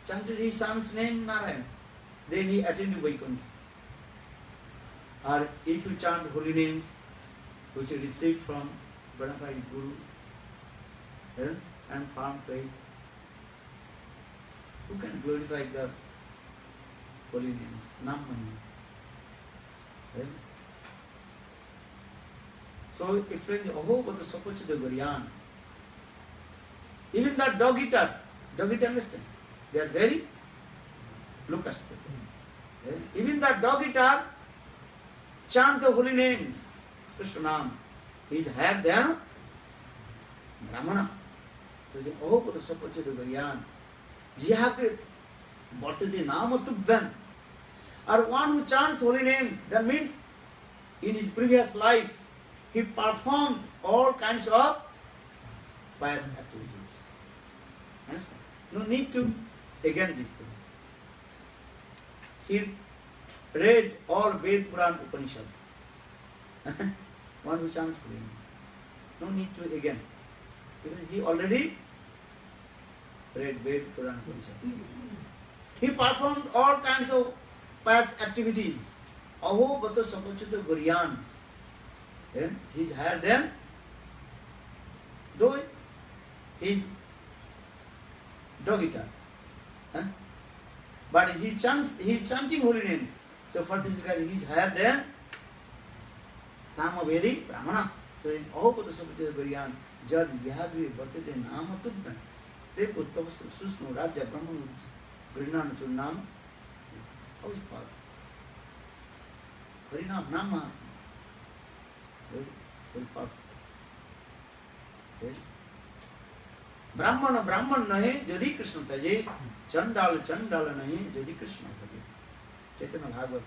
chanted his son's name Narayan. Then he attended Vaikuntha. or if you chant holy names which you received from bona fide Guru and firm faith, who can glorify the holy names? Nam-mani. So explain the Aho Bhata Sapachita Guryan. Even that dog eater understand? They are very low caste people. Even that dog eater chant the holy names, Krishna Nam. He is higher than Brahmana. So he says, Aho Bhata Sapachita Guryan. Jihake Bhartate Namatubhyan. Or one who chants holy names, that means in his previous life he performed all kinds of pious activities. Understand? No need to again this thing. He read all Ved, Puran, Upanishad. One who chants holy names. No need to again. Because he already read Ved, Puran, Upanishad. He performed all kinds of pious activities. Aho Bhata Sapachita Guryan. He is higher than, though he is dog eater. But he is chanting holy names. So for this regard, he is higher than Samavedi Brahmana. So in Aho Bhata Sapachita Guryan, Jad Yahadvi Bhartate Namatubhyan. They put Susno Raja Brahman Gurinan Churnam. How is Father? Harinam Nama. Very powerful. Brahmana Brahman nahe jadi Krishna taje, Chandala Chandala nahe jadi Krishna taje. Chaitanya Bhagavat.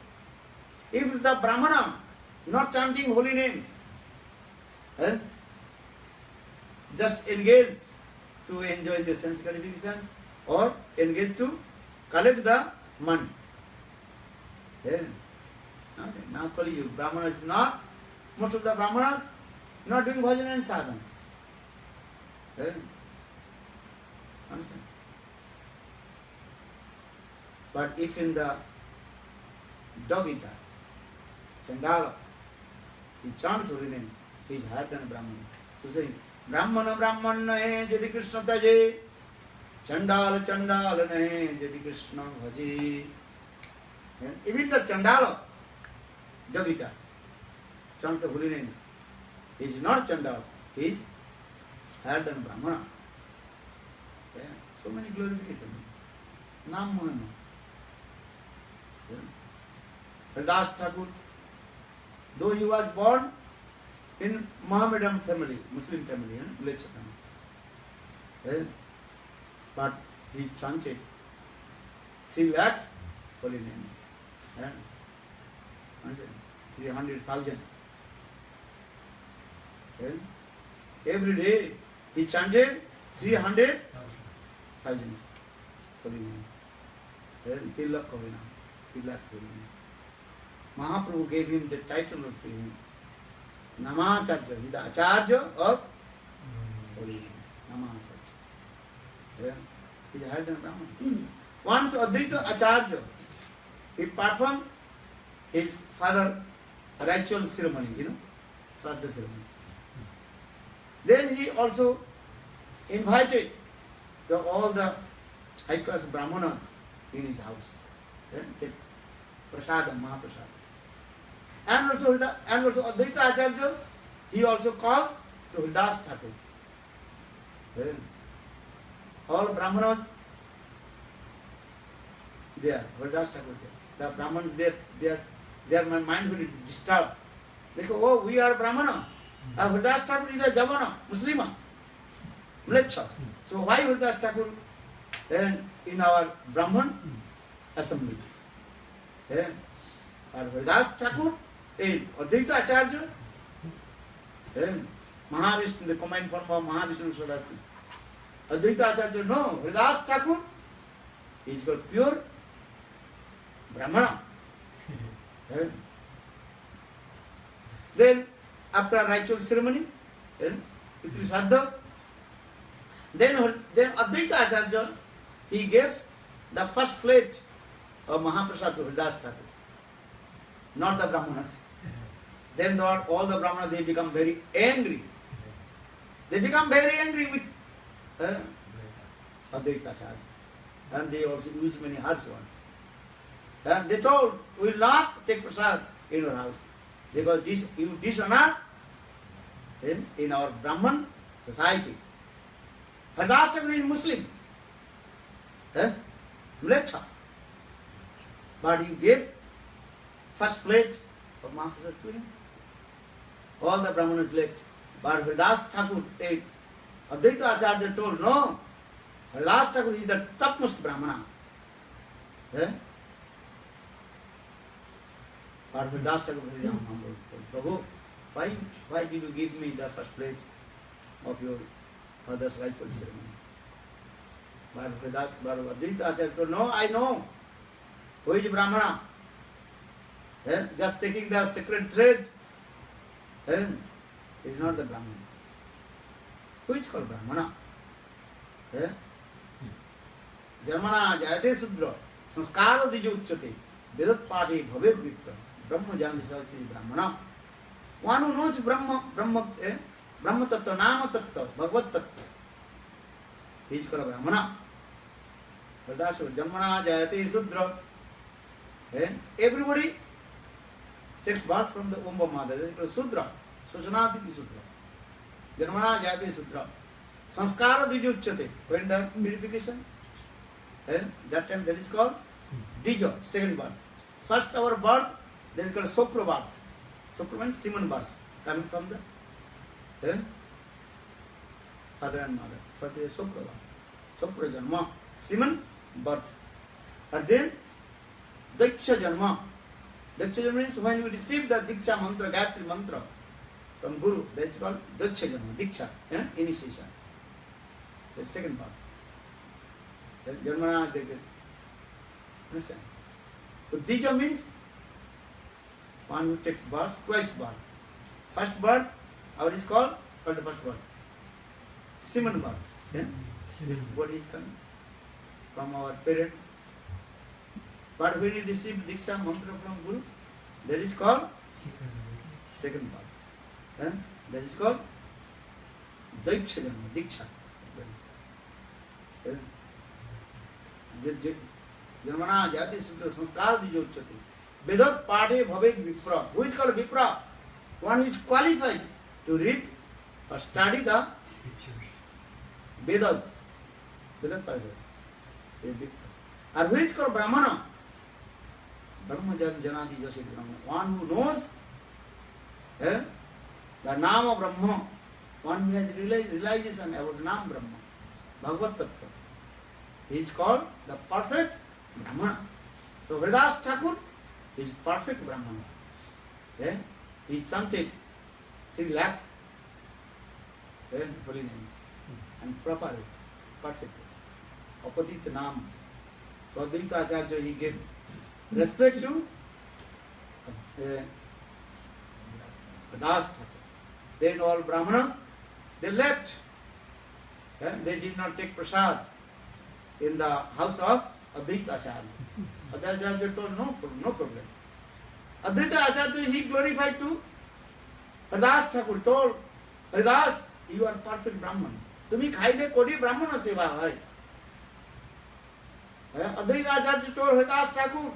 If the Brahmana not chanting holy names, just engaged to enjoy the sense gratifications or engaged to collect the money. Now Kali Yuga, Brahmana is not, most of the Brahmanas not doing bhajan and sadhana. Understand? But if in the dog eater, Chandala, he chants holy names, he is higher than Brahmana. So saying, Brahmana Brahmana hai jadi Krishna taje, Chandala Chandala nahe jadi Krishna bhaje. Even the Chandala, dog eater, chants the holy names. He is not Chandala, he is higher than Brahmana. So many glorifications. Nam Mohana. Haridas Thakur, though he was born in Mohammedan family, Muslim family, village family, but he chanted 3 lakhs holy names. 300,000. Every day he chanted 300,000 holy names. 3 lakh holy names. 3 lakhs holy names. Mahaprabhu gave him the title of him, Namacharya. He is the Acharya of holy names. Namacharya. He is higher than Brahman. Once Advaita Acharya, he performed his father ritual ceremony, Shraddha ceremony. Then he also invited all the high class Brahmanas in his house. Then take prasadam, Mahaprasad. And also Advaita Acharya, he also called to Haridas Thakur. Then all Brahmanas there, Haridas Thakur there. The Brahmans their mind will be disturbed. They go, oh, we are Brahmana. Haridas Thakur is a Javana, Muslima, Mlecha. So why Haridas Thakur in our Brahman assembly? Or Haridas Thakur in Advaita Acharya, Mahavishnu, the combined form of Mahavishnu Sadasi. Advaita Acharya, no, Haridas Thakur is called pure Brahmana. Then after ritual ceremony, it is Shraddha. Then Advaita Acharya, he gave the first plate of Mahaprasad to Haridas Thakur, not the Brahmanas. Then all the Brahmanas, they become very angry. They become very angry with Advaita Acharya. And they also use many harsh words. And they told, we will not take prasad in your house because you dishonor in our Brahman society. Haridas Thakur is Muslim. Mlecha. But he gave first plate of Mahaprasad to him. All the Brahmanas left. But Haridas Thakur, Advaita Acharya told, no, Haridas Thakur is the topmost Brahmana. But Haridas Thakur is humble. Prabhu, why did you give me the first plate of your father's ritual ceremony? But Advaita Acharya told, no, I know who is Brahmana. Just taking the sacred thread is not the Brahman. Who is called Brahmana? Jarmana jayate sudra sanskara diju uchyate vedat pati bhavet vipra brahma janadisa is Brahmana. One who knows Brahma tattva, nama tattva, bhagavad tattva. He is called Brahmana. Jarmana jayate sudra. Everybody takes birth from the womb of mother. It is called Sudra. Sosanatiki Sudra. Jarmana jayate Sudra. Sanskara diju uchyate. When the purification, that time that is called Dija, second birth. First our birth, then it is called Sopra birth. Sopra means semen birth, coming from the father and mother. First is Sopra birth. Sopra Janma, semen birth. And then Daksha Janma. Daksha Janma means when you receive the Diksha mantra, Gayatri mantra from Guru, that is called Daksha Janma, Diksha, initiation. The second part. Jarmana, they get. Understand? So Dija means one who takes birth, twice birth. First birth, how it is called? Or the first birth? Semen birth. This body is coming from our parents. But when you receive Diksha mantra from Guru, that is called second birth. That is called Daksha Janma, Diksha. Jarmana jati sutra sanskar dijo uchyate vedat pate bhavet vipra. Who is called Vipra? One who is qualified to read or study the Vedas. Vedat pate. And who is called Brahmana? Brahma janadi jasit Brahmana. One who knows the name of Brahma. One who has realization about Nam Brahma. Bhagavad Tattva. He is called the perfect Brahmana. So Haridas Thakur is perfect Brahmana. He chanted 3 lakhs holy names and properly, perfectly. Apadita Nam. So Advaita Acharya, he gave respect to Haridas Thakur. Then all Brahmanas, they left. They did not take prasad in the house of Advaita Acharya. Advaita Acharya told no problem. Advaita Acharya, he glorified to Haridas Thakur, told Haridas, you are perfect Brahman. Tumi khaile kodi Brahmana seva hai. Advaita Acharya told Haridas Thakur,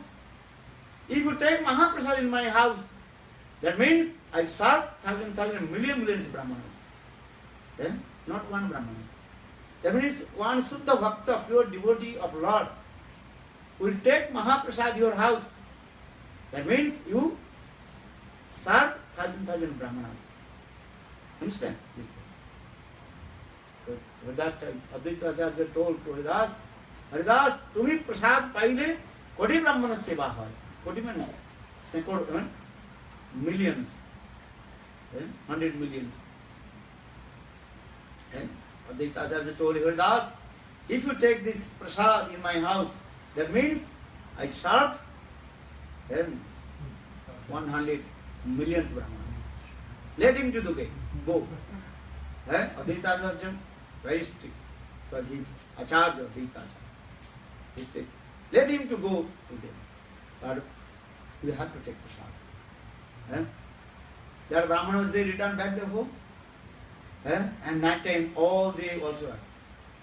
if you take Mahaprasad in my house, that means I serve millions Brahmanas. Not one Brahmana. That means one Suddha Bhakta, pure devotee of Lord, will take Mahaprasad your house. That means you serve 1,000 Brahmanas. Understand? So that time, Advaita Acharya told to Haridas, tumi prasad paile kodi Brahmana seva hai. Kodi means millions, 100 millions. Advaita Acharya told Haridas, if you take this prasad in my house, that means I serve 100 millions Brahmanas. Let him to the way. Go. Advaita Acharya, very strict. Because he is Acharya, Advaita Acharya. He is strict. Let him to go to them. But you have to take prasad. There are Brahmanas, they return back their home. And night time, all they also are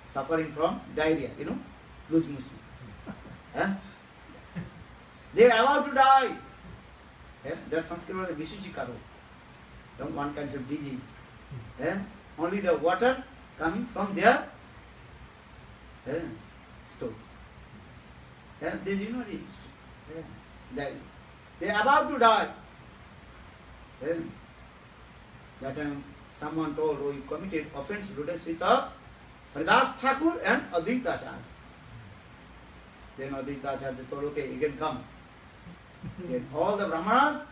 suffering from diarrhea, loose motion. They are about to die. Their Sanskrit was Visuchi Karo. One kind of disease. Only the water coming from their stove. They did not eat. Die. They are about to die. That time someone told, oh, you committed offense with Haridas Thakur and Advaita Acharya. Then Advaita Acharya told, okay, you can come. Then all the Brahmanas,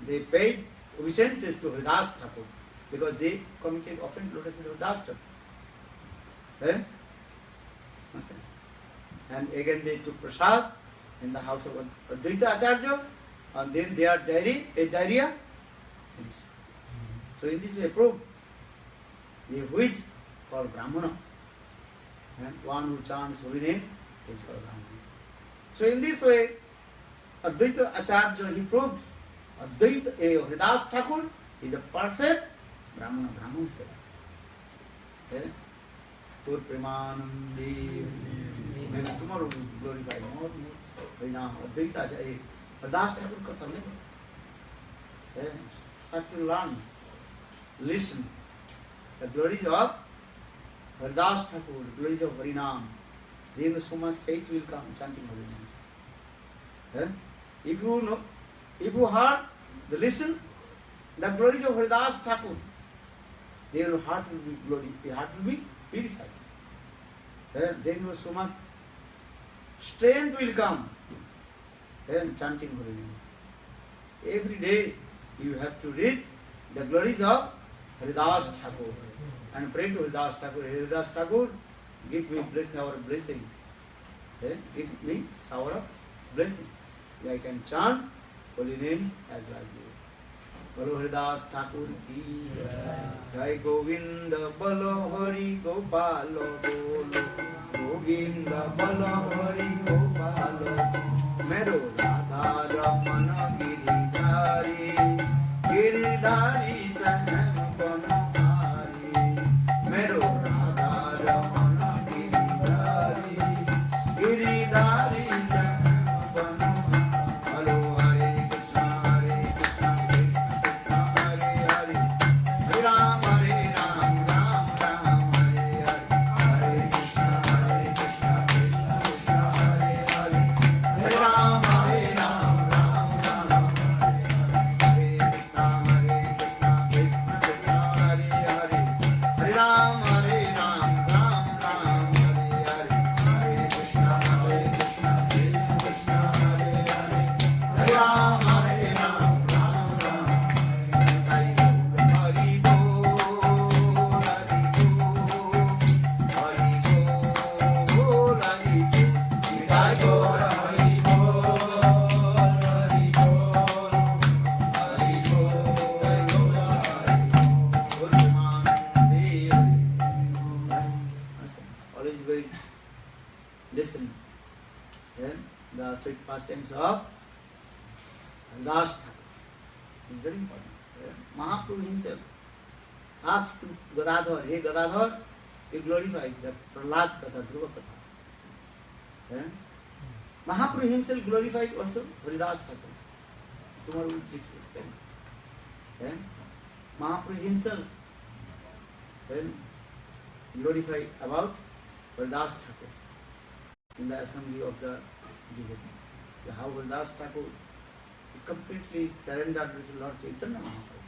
they paid obeisances to Haridas Thakur because they committed offense with Haridas Thakur. And again they took prasad in the house of Advaita Acharya, and then their diarrhea finished. So in this way proved, who is called Brahmana, and one who chants holy name is called Brahmana. So in this way, Advaita Acharya, he proved Advaita Haridas Thakur is the perfect Brahmana, Brahmana Seva. Pur Premanandi. Maybe tomorrow we will glorify more. Right now, Advaita Acharya, Haridas Thakur Katha mein. Has to learn, listen. The glories of Haridas Thakur, the glories of Harinam. Then so much faith will come chanting Harinam. If you know, if you heard, listen, the glories of Haridas Thakur, then your heart will be glorified, heart will be purified. Then so much strength will come. Chanting Harinam. Every day you have to read the glories of Haridas Thakur and pray to Haridas Thakur. Haridas Thakur, give me our blessing. Give me our blessing. I can chant holy names as like you. Bolo Haridas Thakur ki Jai Govinda Bolo Hari Gopalo Bolo Govinda Bolo Hari Gopalo Mero Radha Ramana Giridhari Giridhari Saham Panahari Mero Radha Ramana Giridhari Giridhari Saham Panahari Hello Hare Krishna Krishna Hare Hare Hare Ram Hare Ram Ram Ram Hare Hare Hare Krishna Krishna Hare Hare Hare Ram Hare Ram Ram Ram Hare Krishna Krishna Hare Hare Hare Ram Hare Ram Ram Ram Hare Hare Hare Krishna Krishna Hare Hare Hare Ram Hare Ram Ram Ram Hari Bol Hari Bol Hari Bol Hari Bol Hari Bol Hari Bol always very listen. The sweet pastimes of Haridas Thakur is very important. Mahaprabhu himself asked to Gadadhar, hey Gadadhar, you glorify the Prahlad Katha, Dhruva Katha. Mahaprabhu himself glorified also Haridas Thakur. Tomorrow we will explain. Mahaprabhu himself glorified about Haridas Thakur in the assembly of the devotees. How Haridas Thakur completely surrendered to Lord Chaitanya Mahaprabhu.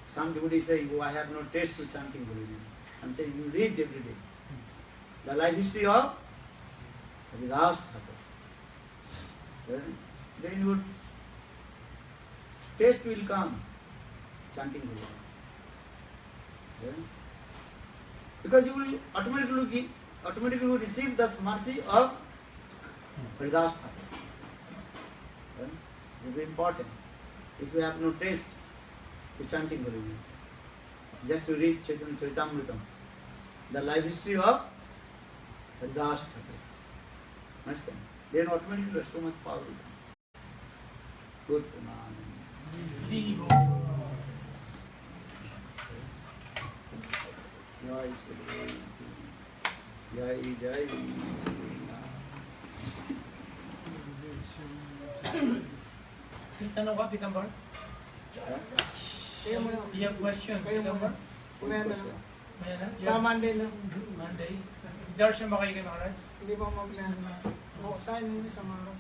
Some devotees say, oh, I have no taste to chanting Holy Name. I'm saying you read every day. The life history of Haridas Thakur. Then your taste will come chanting Holy Name. Because you will automatically receive the mercy of Haridas Thakur. It is very important. If you have no taste to chanting Holy Name, just to read Chaitanya Charitamritam, the life history of Haridas Thakur. Understand? then automatically there's so much power. Good. Hindi po. Jai Sri Ram. Jai Jai. May tanong ka, Pitambar? Kaya mo na. You have question, Kayo muna. Pitambar? Kumaya na. Maya na? Sa Monday na. Monday. Darshan ba kayo kay Maharaj? Hindi pa mag-plan na. O, saan yung isang araw?